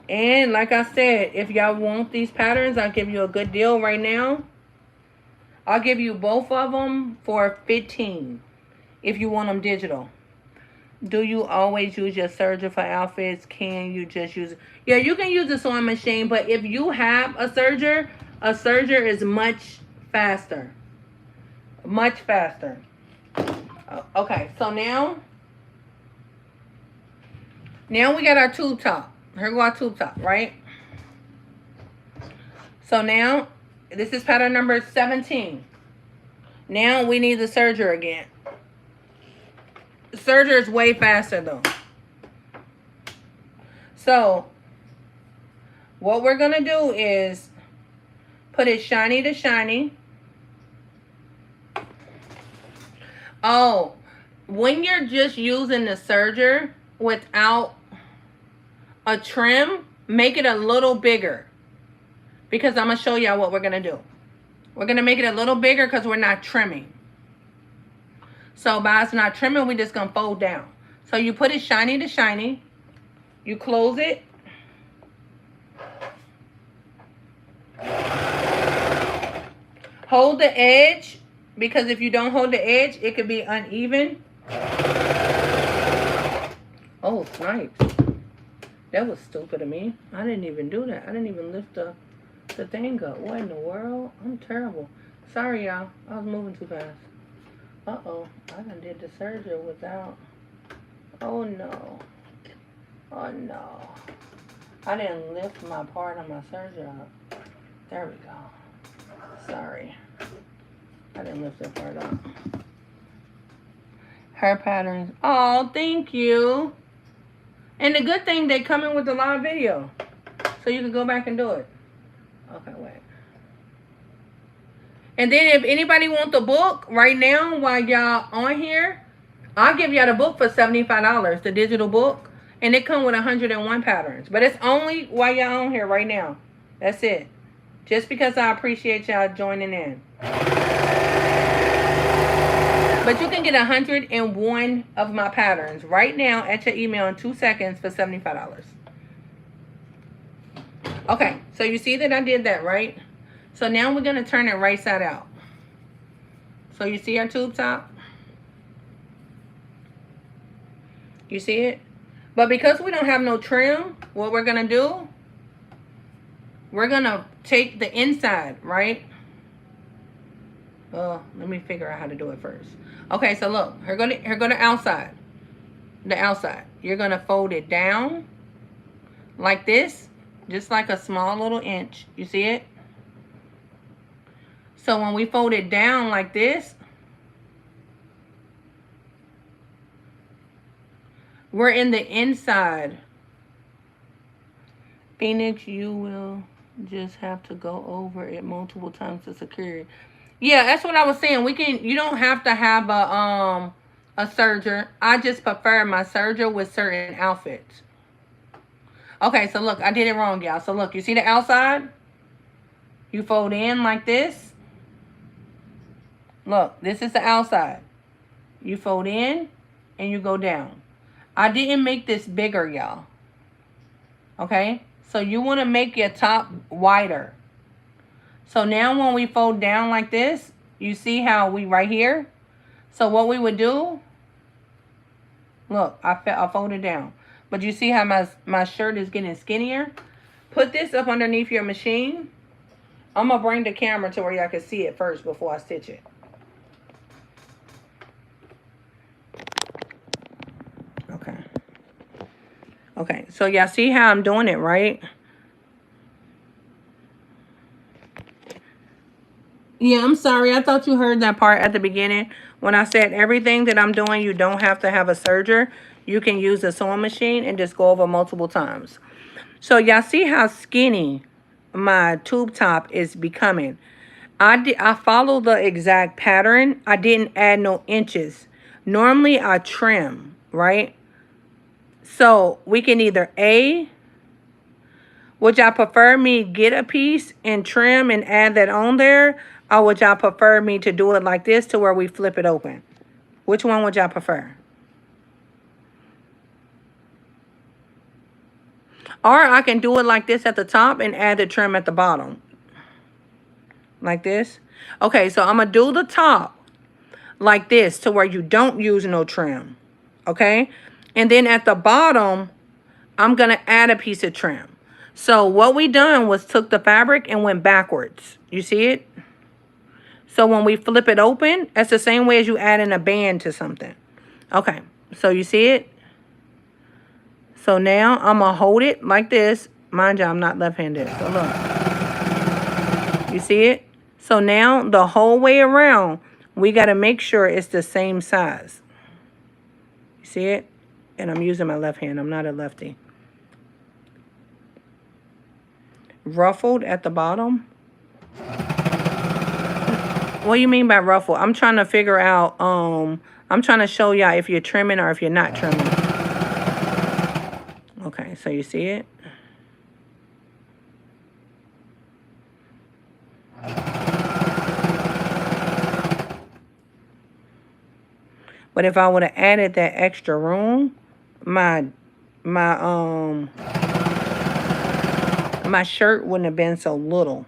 And like I said, if y'all want these patterns, I'll give you a good deal right now. I'll give you both of them for $15 if you want them digital. Do you always use your serger for outfits? Can you just use it? Yeah, you can use a sewing machine, but if you have a serger is much faster. Much faster. Okay, so now we got our tube top. Here go our tube top, right? So now, this is pattern number 17. Now we need the serger again. The serger is way faster though. So, what we're going to do is put it shiny to shiny. Oh, when you're just using the serger without a trim, make it a little bigger. Because I'm going to show y'all what we're going to do. We're going to make it a little bigger because we're not trimming. So by us not trimming, we're just going to fold down. So you put it shiny to shiny. You close it. Hold the edge, because if you don't hold the edge, it could be uneven. Oh, snipes. That was stupid of me. I didn't even do that. I didn't even lift the thing up. What in the world? I'm terrible. Sorry, y'all. I was moving too fast. Uh-oh. I done did the surgery without... Oh, no. Oh, no. I didn't lift my part of my surgery up. There we go. Sorry. I didn't lift that part up. Hair patterns. Oh, thank you. And the good thing, they come in with a live video. So you can go back and do it. Okay, wait. And then if anybody wants the book right now while y'all on here, I'll give y'all the book for $75, the digital book. And it comes with 101 patterns. But it's only while y'all on here right now. That's it. Just because I appreciate y'all joining in. But you can get 101 of my patterns right now at your email in 2 seconds for $75. Okay, so you see that I did that, right? So now we're going to turn it right side out. So you see our tube top? You see it? But because we don't have no trim, what we're going to do, we're going to take the inside, right? Let me figure out how to do it first. Okay, so look, here go the outside. The outside. You're going to fold it down like this, just like a small little inch. You see it? So when we fold it down like this, we're in the inside. Phoenix, you will just have to go over it multiple times to secure it. Yeah, that's what I was saying. You don't have to have a serger. I just prefer my serger with certain outfits. Okay, so look, I did it wrong, y'all. So look, you see the outside? You fold in like this. Look, this is the outside. You fold in and you go down. I didn't make this bigger, y'all. Okay? So you want to make your top wider. So now when we fold down like this, you see how we right here? So what we would do, look, I folded down. But you see how my shirt is getting skinnier? Put this up underneath your machine. I'm going to bring the camera to where y'all can see it first before I stitch it. Okay. Okay, so y'all see how I'm doing it, right? Yeah, I'm sorry. I thought you heard that part at the beginning. When I said everything that I'm doing, you don't have to have a serger. You can use a sewing machine and just go over multiple times. So y'all see how skinny my tube top is becoming. I follow the exact pattern. I didn't add no inches. Normally I trim, right? So we can either would y'all prefer me get a piece and trim and add that on there? Or would y'all prefer me to do it like this to where we flip it open? Which one would y'all prefer? Or I can do it like this at the top and add the trim at the bottom. Like this. Okay, so I'm going to do the top like this to where you don't use no trim. Okay? And then at the bottom, I'm going to add a piece of trim. So what we done was took the fabric and went backwards. You see it? So when we flip it open, that's the same way as you add in a band to something. Okay, so you see it? So now I'm going to hold it like this. Mind you, I'm not left-handed. So look. You see it? So now the whole way around, we got to make sure it's the same size. You see it? And I'm using my left hand. I'm not a lefty. Ruffled at the bottom. What do you mean by ruffle? I'm trying to figure out, I'm trying to show y'all if you're trimming or if you're not trimming. Okay, so you see it? But if I would have added that extra room, my shirt wouldn't have been so little.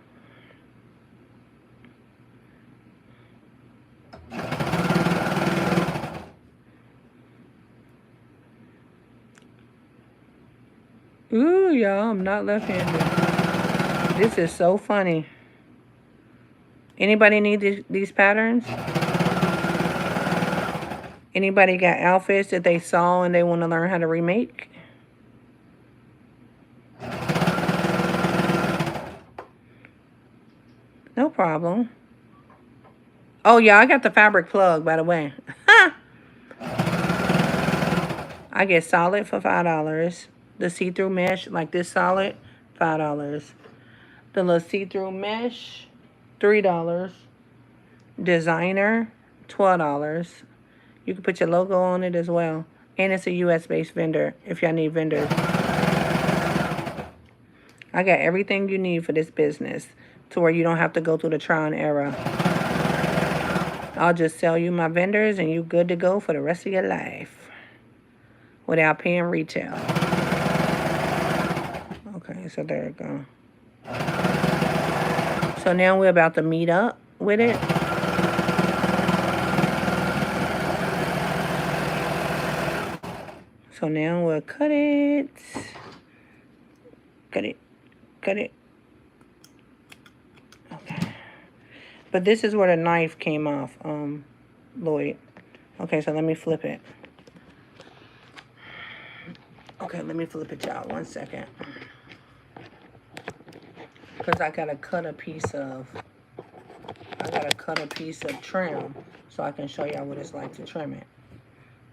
Ooh, y'all, I'm not left-handed. This is so funny. Anybody need these patterns? Anybody got outfits that they saw and they want to learn how to remake? No problem. Oh, yeah, I got the fabric plug, by the way. I get solid for $5. The see-through mesh, like this solid, $5. The little see-through mesh, $3. Designer, $12. You can put your logo on it as well. And it's a US-based vendor if y'all need vendors. I got everything you need for this business to where you don't have to go through the trial and error. I'll just sell you my vendors and you good to go for the rest of your life without paying retail. Okay, so there you go. So now we're about to meet up with it. So now we'll cut it. Cut it. Cut it. Okay. But this is where the knife came off, Lloyd. Okay, so let me flip it. Okay, let me flip it, y'all. 1 second. Because I gotta cut a piece of trim so I can show y'all what it's like to trim it.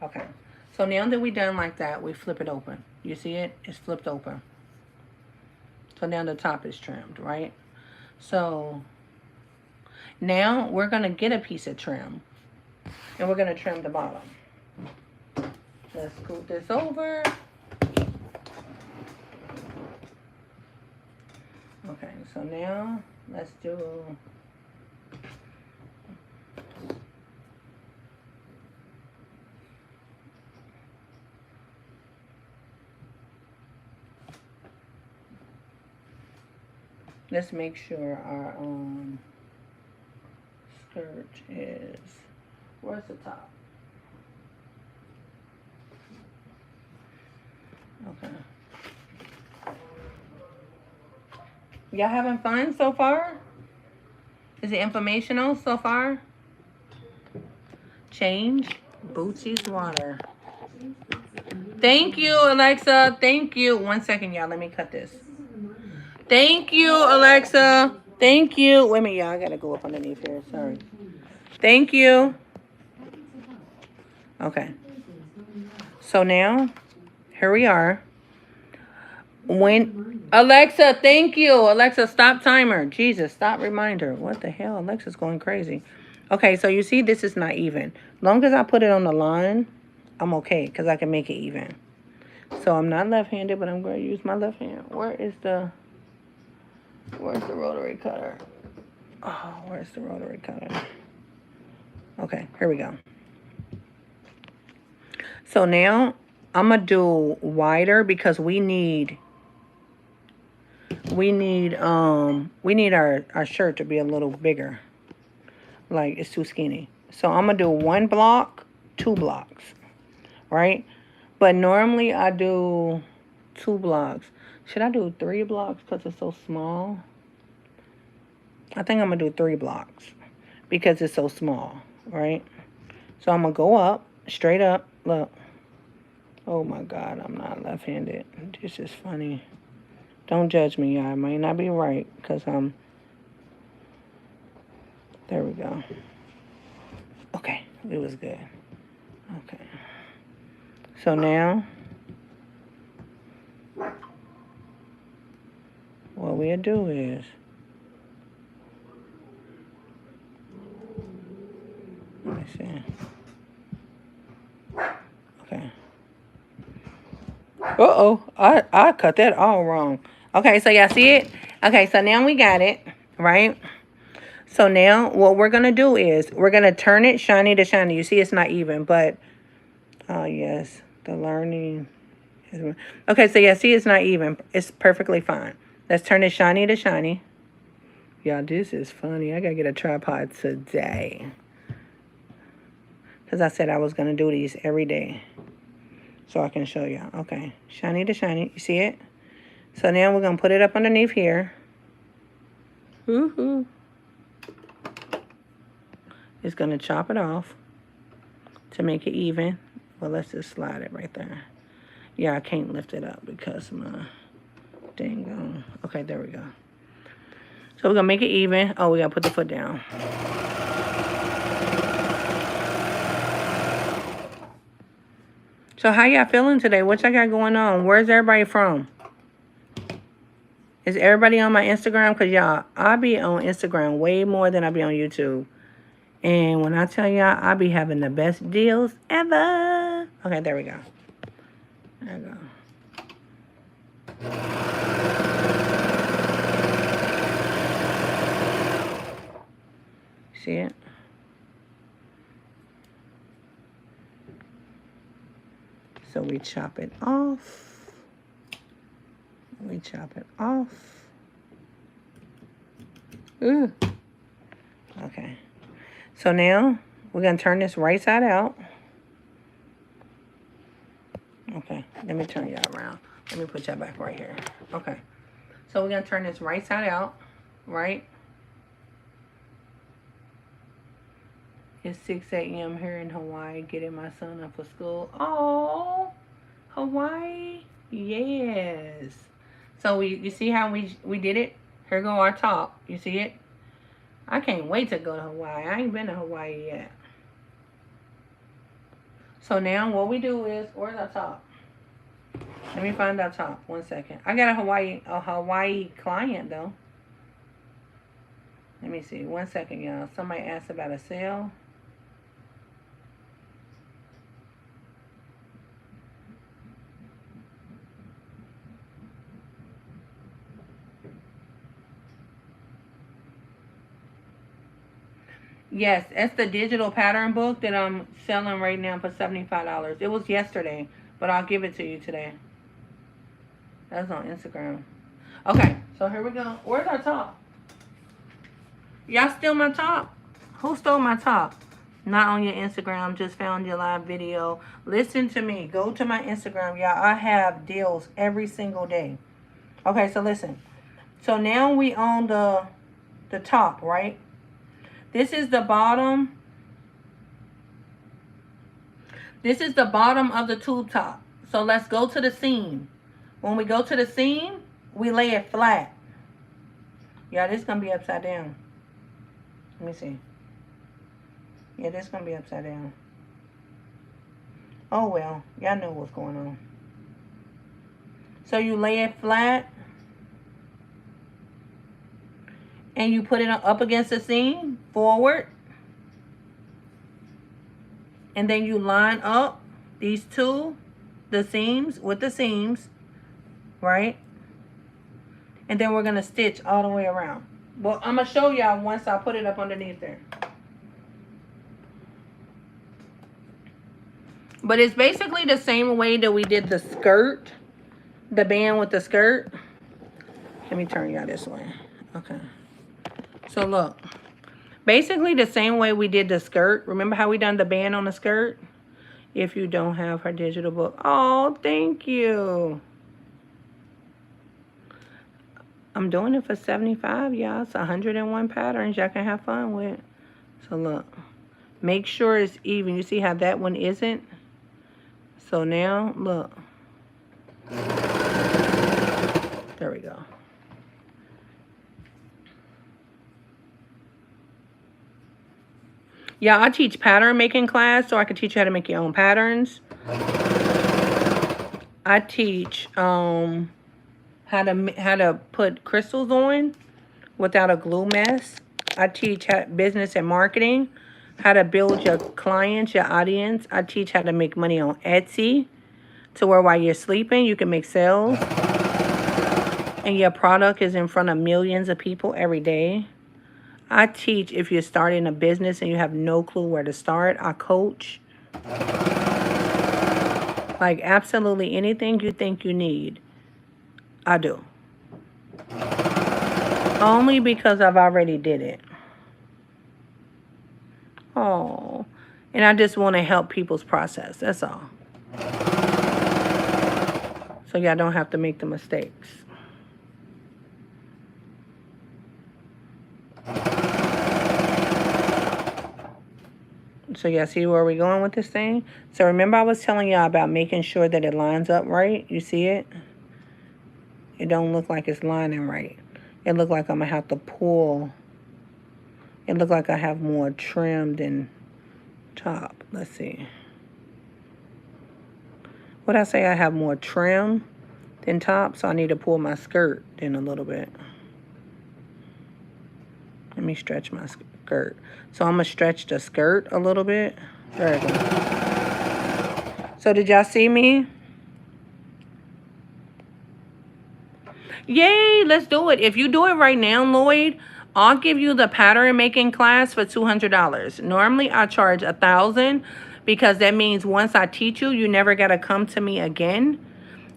Okay. So now that we're done like that, we flip it open. You see it? It's flipped open. So now the top is trimmed, right? So now we're going to get a piece of trim. And we're going to trim the bottom. Let's scoot this over. Okay, so now let's do... Let's make sure our skirt is, where's the top? Okay. Y'all having fun so far? Is it informational so far? Change Bootsy's water. Thank you, Alexa. Thank you. 1 second, y'all. Let me cut this. Thank you, Alexa. Thank you. Wait a minute, y'all. I gotta go up underneath here. Sorry. Thank you. Okay. So now, here we are. When Alexa, thank you. Alexa, stop timer. Jesus, stop reminder. What the hell? Alexa's going crazy. Okay, so you see this is not even. Long as I put it on the line, I'm okay because I can make it even. So I'm not left-handed, but I'm going to use my left hand. Where's the rotary cutter? Oh, where's the rotary cutter? Okay, here we go. So now I'm going to do wider because we need our shirt to be a little bigger. Like it's too skinny. So I'm going to do 1 block, 2 blocks, right? But normally I do 2 blocks. Should I do 3 blocks because it's so small? I think I'm going to do 3 blocks because it's so small, right? So I'm going to go up, straight up. Look. Oh my God, I'm not left-handed. This is funny. Don't judge me, y'all. I might not be right because I'm... There we go. Okay, it was good. Okay. So now, what we'll do is... Let me see. Okay. Uh-oh. I cut that all wrong. Okay, so y'all see it? Okay, so now we got it, right? So now what we're going to do is we're going to turn it shiny to shiny. You see it's not even, but... Oh, yes. The learning... Okay, so yeah, see it's not even. It's perfectly fine. Let's turn it shiny to shiny. Y'all, this is funny. I got to get a tripod today. Because I said I was going to do these every day. So I can show y'all. Okay. Shiny to shiny. You see it? So now we're going to put it up underneath here. Woohoo. It's going to chop it off to make it even. Well, let's just slide it right there. Yeah, I can't lift it up because my dang on. Okay, there we go. So we're going to make it even. Oh, we got to put the foot down. So how y'all feeling today? What y'all got going on? Where's everybody from? Is everybody on my Instagram? Because y'all, I be on Instagram way more than I be on YouTube. And when I tell y'all, I be having the best deals ever. Okay, there we go. There we go. See it? So we chop it off. We chop it off. Ooh. Okay. So now we're going to turn this right side out. Okay. Let me turn y'all around. Let me put y'all back right here. Okay. So we're going to turn this right side out. Right? It's 6 a.m. here in Hawaii, getting my son up for school. Oh, Hawaii. Yes. So you see how we did it? Here go our top. You see it? I can't wait to go to Hawaii. I ain't been to Hawaii yet. So now what we do is, where's our top? Let me find our top. 1 second. I got a Hawaii client though. Let me see. 1 second, y'all. Somebody asked about a sale. Yes, it's the digital pattern book that I'm selling right now for $75. It was yesterday, but I'll give it to you today. That's on Instagram. Okay, so here we go. Where's our top? Y'all steal my top? Who stole my top? Not on your Instagram, just found your live video. Listen to me. Go to my Instagram, y'all. I have deals every single day. Okay, so listen. So now we on the top, right? This is the bottom. This is the bottom of the tube top. So let's go to the seam. When we go to the seam, we lay it flat. Yeah, this is going to be upside down. Let me see. Yeah, this is going to be upside down. Oh, well. Y'all know what's going on. So you lay it flat. And you put it up against the seam, forward. And then you line up these two, the seams with the seams, right? And then we're going to stitch all the way around. Well, I'm going to show y'all once I put it up underneath there. But it's basically the same way that we did the skirt, the band with the skirt. Let me turn y'all this way. Okay. So look, basically the same way we did the skirt. Remember how we done the band on the skirt? If you don't have her digital book. Oh, thank you. I'm doing it for $75, y'all. It's 101 patterns y'all can have fun with. So look, make sure it's even. You see how that one isn't? So now, look. There we go. Yeah, I teach pattern making class, so I can teach you how to make your own patterns. I teach how to put crystals on without a glue mess. I teach business and marketing, how to build your clients, your audience. I teach how to make money on Etsy, to where while you're sleeping, you can make sales. And your product is in front of millions of people every day. I teach if you're starting a business and you have no clue where to start. I coach. Like absolutely anything you think you need, I do. Only because I've already did it. Oh, and I just want to help people's process. That's all. So y'all don't have to make the mistakes. So y'all see where we're going with this thing? So remember I was telling y'all about making sure that it lines up right? You see it? It don't look like it's lining right. It look like I'm going to have to pull. It look like I have more trim than top. Let's see. What I say? I have more trim than top, so I need to pull my skirt in a little bit. Let me stretch my skirt. So I'm going to stretch the skirt a little bit. There we go. So did y'all see me? Yay, let's do it. If you do it right now, Lloyd, I'll give you the pattern making class for $200. Normally, I charge $1,000 because that means once I teach you, you never got to come to me again.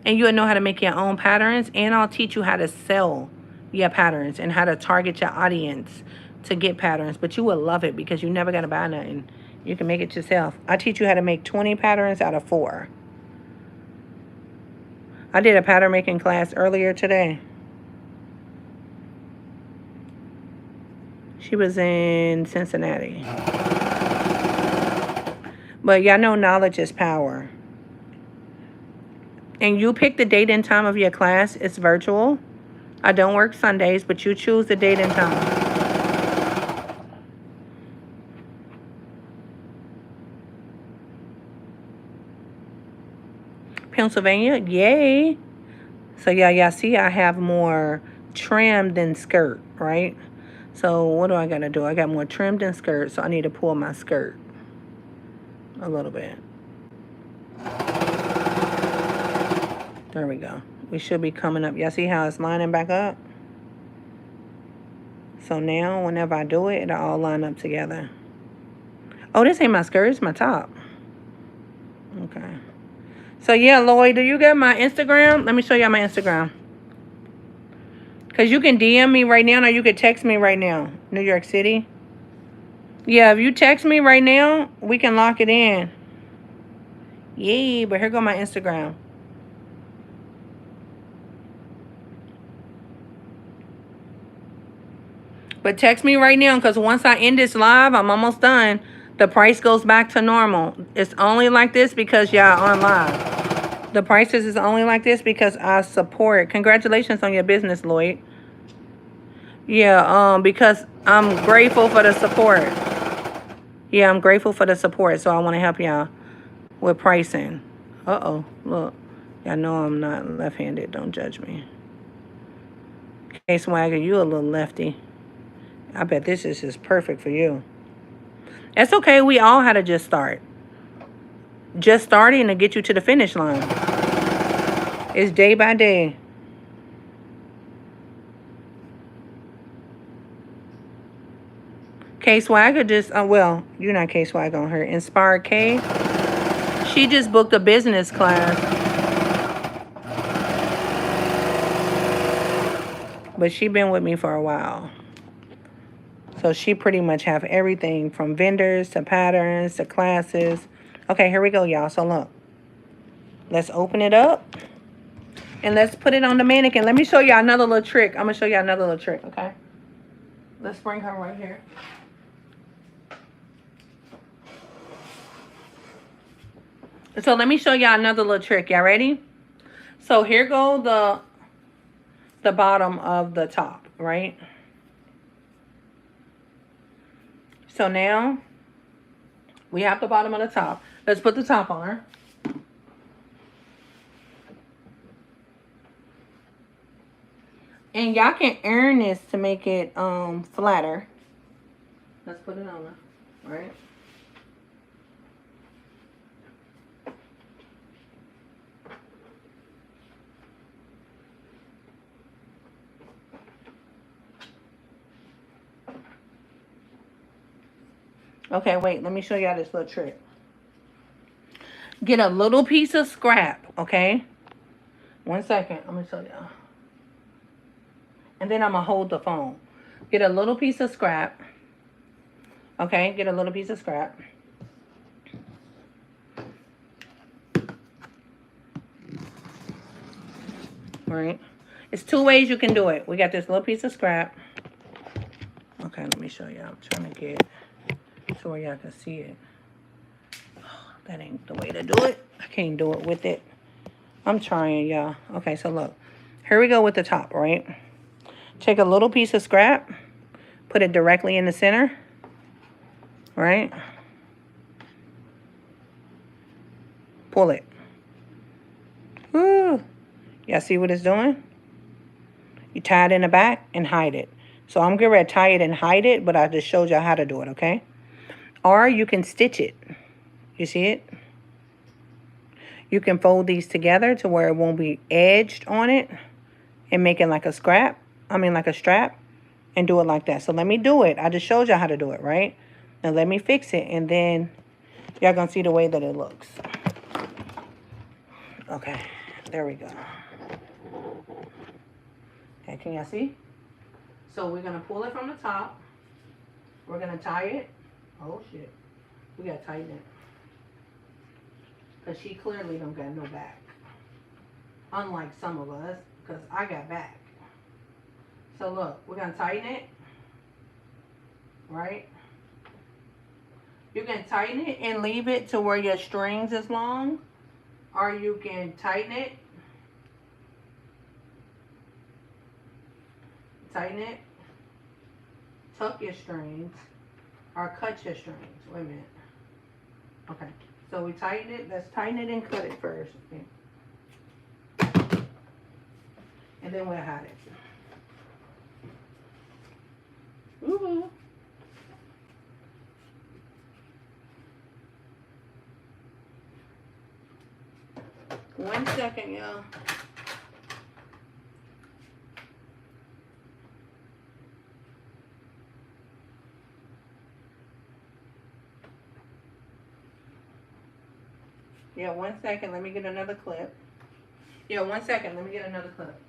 And you'll know how to make your own patterns. And I'll teach you how to sell your patterns and how to target your audience to get patterns. But you will love it because you never got to buy nothing. You can make it yourself. I teach you how to make 20 patterns out of 4. I did a pattern making class earlier today. She was in Cincinnati. But y'all know knowledge is power. And you pick the date and time of your class. It's virtual. I don't work Sundays, but you choose the date and time. Pennsylvania, yay. So y'all see I have more trim than skirt, right? So what do I got to do? I got more trim than skirt, so I need to pull my skirt a little bit. There we go. We should be coming up. Y'all see how it's lining back up? So now whenever I do it, it'll all line up together. Oh, this ain't my skirt, it's my top. Okay. So yeah, Lloyd, do you get my Instagram? Let me show y'all my Instagram. Because you can DM me right now or you could text me right now. New York City. Yeah, if you text me right now, we can lock it in. Yay, but here go my Instagram. But text me right now because once I end this live, I'm almost done. The price goes back to normal. It's only like this because y'all on live. The prices is only like this because I support. Congratulations on your business, Lloyd. Yeah, because I'm grateful for the support. Yeah, I'm grateful for the support, so I want to help y'all with pricing. Uh-oh, look. Y'all know I'm not left-handed. Don't judge me. Okay, Swagger, you a little lefty. I bet this is just perfect for you. That's okay. We all had to just start. Just starting to get you to the finish line. It's day by day. K Swagger just, well, you're not K Swagger on her. Inspired K. She just booked a business class. But she been with me for a while. So she pretty much have everything from vendors to patterns to classes. Okay, here we go, y'all. So look. Let's open it up. And let's put it on the mannequin. Let me show y'all another little trick. I'm going to show y'all another little trick, okay? Let's bring her right here. So let me show y'all another little trick. Y'all ready? So here go the bottom of the top, right? So now we have the bottom of the top. Let's put the top on her. And y'all can iron this to make it flatter. Let's put it on her, right? Okay, wait, let me show y'all this little trick. Get a little piece of scrap, okay? 1 second, I'm gonna show y'all. And then I'm gonna hold the phone. Get a little piece of scrap. Okay, get a little piece of scrap. All right. It's 2 ways you can do it. We got this little piece of scrap. Okay, let me show y'all. I'm trying to get to where y'all can see it. That ain't the way to do it. I can't do it with it. I'm trying, y'all. Okay, so look. Here we go with the top, right? Take a little piece of scrap. Put it directly in the center. Right? Pull it. Woo! Y'all see what it's doing? You tie it in the back and hide it. So I'm going to tie it and hide it, but I just showed y'all how to do it, okay? Or you can stitch it. You see it? You can fold these together to where it won't be edged on it and make it like a scrap. Like a strap, and do it like that. So let me do it. I just showed y'all how to do it, right? Now let me fix it, and then y'all gonna see the way that it looks. Okay, there we go. Okay, can y'all see? So we're gonna pull it from the top. We're gonna tie it. Oh shit, we gotta tighten it. Cause she clearly don't got no back. Unlike some of us, cause I got back. So look, we're going to tighten it, right? You can tighten it and leave it to where your strings is long, or you can tighten it, tuck your strings, or cut your strings. Wait a minute. Okay, so we tighten it. Let's tighten it and cut it first. Okay. And then we'll hide it. Ooh. One second, y'all. Yeah, 1 second. Let me get another clip. Yeah, 1 second. Let me get another clip.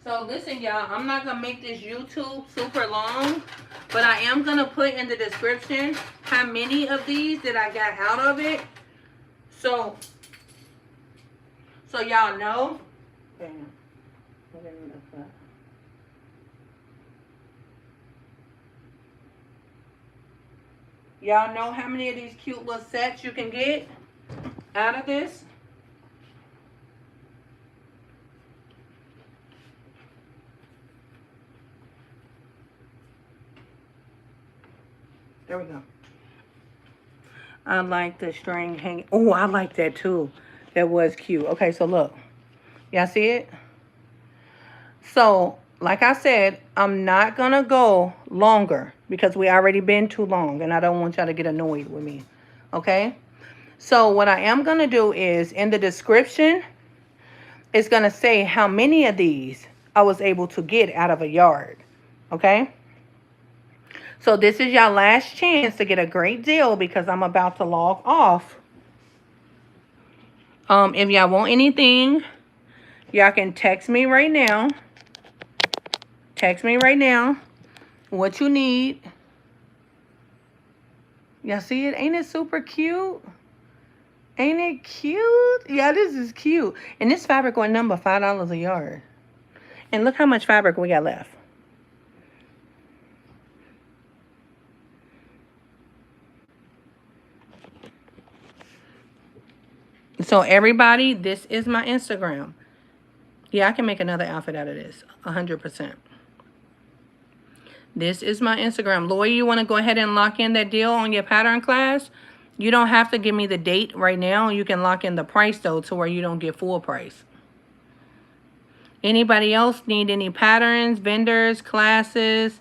So listen, y'all, I'm not gonna make this YouTube super long, but I am gonna put in the description how many of these that I got out of it. So y'all know. Y'all know how many of these cute little sets you can get out of this? There we go. I like the string hanging. Oh, I like that too. That was cute. Okay, so look. Y'all see it? So, like I said, I'm not going to go longer because we already been too long and I don't want y'all to get annoyed with me. Okay? So, what I am going to do is in the description, it's going to say how many of these I was able to get out of a yard. Okay? So, this is your last chance to get a great deal because I'm about to log off. If y'all want anything, y'all can text me right now. Text me right now what you need. Y'all see it? Ain't it super cute? Ain't it cute? Yeah, this is cute. And this fabric went number $5 a yard. And look how much fabric we got left. So everybody, this is my Instagram. Yeah, I can make another outfit out of this. 100%. This is my Instagram. Lawyer, you want to go ahead and lock in that deal on your pattern class? You don't have to give me the date right now. You can lock in the price, though, to where you don't get full price. Anybody else need any patterns, vendors, classes,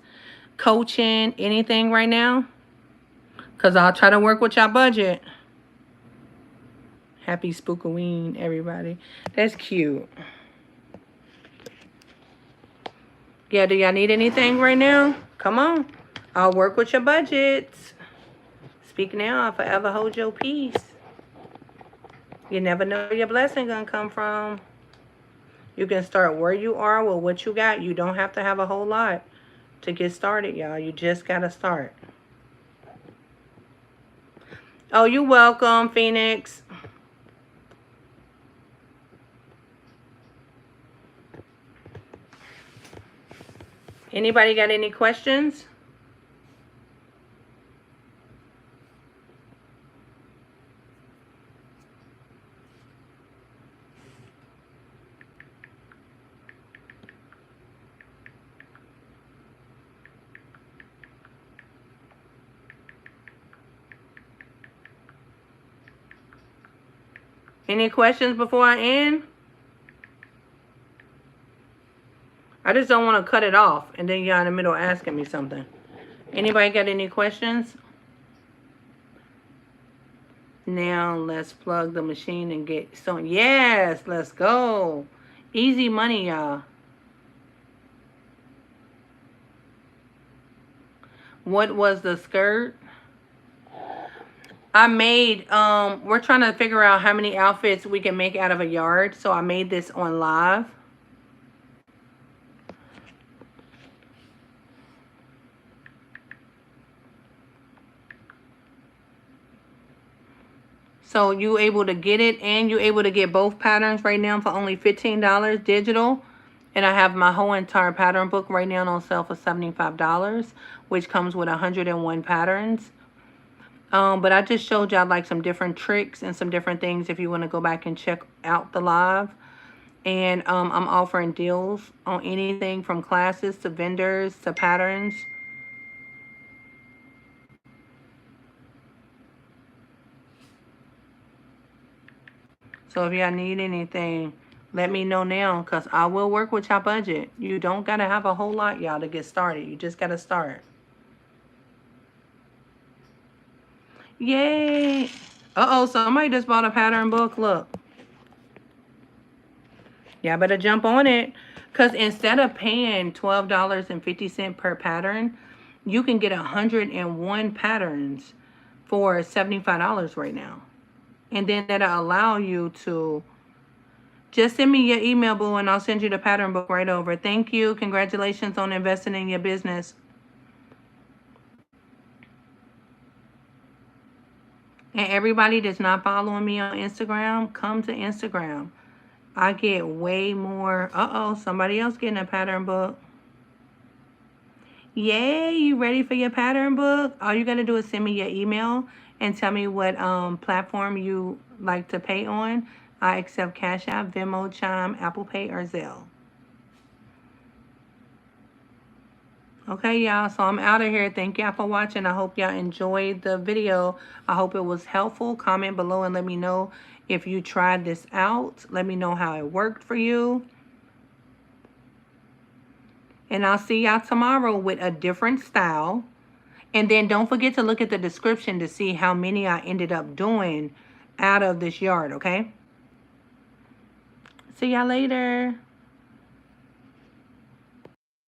coaching, anything right now? Because I'll try to work with your budget. Happy Spookoween, everybody. That's cute. Yeah, do y'all need anything right now? Come on. I'll work with your budgets. Speak now, I'll forever hold your peace. You never know where your blessing gonna come from. You can start where you are with what you got. You don't have to have a whole lot to get started, y'all. You just gotta start. Oh, you're welcome, Phoenix. Anybody got any questions? Any questions before I end? I just don't want to cut it off and then y'all in the middle asking me something. Anybody got any questions? Now let's plug the machine and get some. Yes, let's go. Easy money, y'all. What was the skirt? I made, we're trying to figure out how many outfits we can make out of a yard. So I made this on live. So you able to get it and you able to get both patterns right now for only $15 digital. And I have my whole entire pattern book right now on sale for $75, which comes with 101 patterns. But I just showed y'all like some different tricks and some different things if you want to go back and check out the live. And I'm offering deals on anything from classes to vendors to patterns. So if y'all need anything, let me know now because I will work with y'all budget. You don't got to have a whole lot, y'all, to get started. You just got to start. Yay. Uh-oh, somebody just bought a pattern book. Look. Y'all better jump on it. Because instead of paying $12.50 per pattern, you can get 101 patterns for $75 right now. And then that'll allow you to just send me your email, boo, and I'll send you the pattern book right over. Thank you. Congratulations on investing in your business. And everybody that's not following me on Instagram, come to Instagram. I get way more. Uh-oh, somebody else getting a pattern book. Yay, you ready for your pattern book? All you got to do is send me your email and tell me what platform you like to pay on. I accept Cash App, Venmo, Chime, Apple Pay, or Zelle. Okay, y'all, so I'm out of here. Thank y'all for watching. I hope y'all enjoyed the video. I hope it was helpful. Comment below and let me know if you tried this out. Let me know how it worked for you. And I'll see y'all tomorrow with a different style. And then don't forget to look at the description to see how many I ended up doing out of this yard, okay? See y'all later.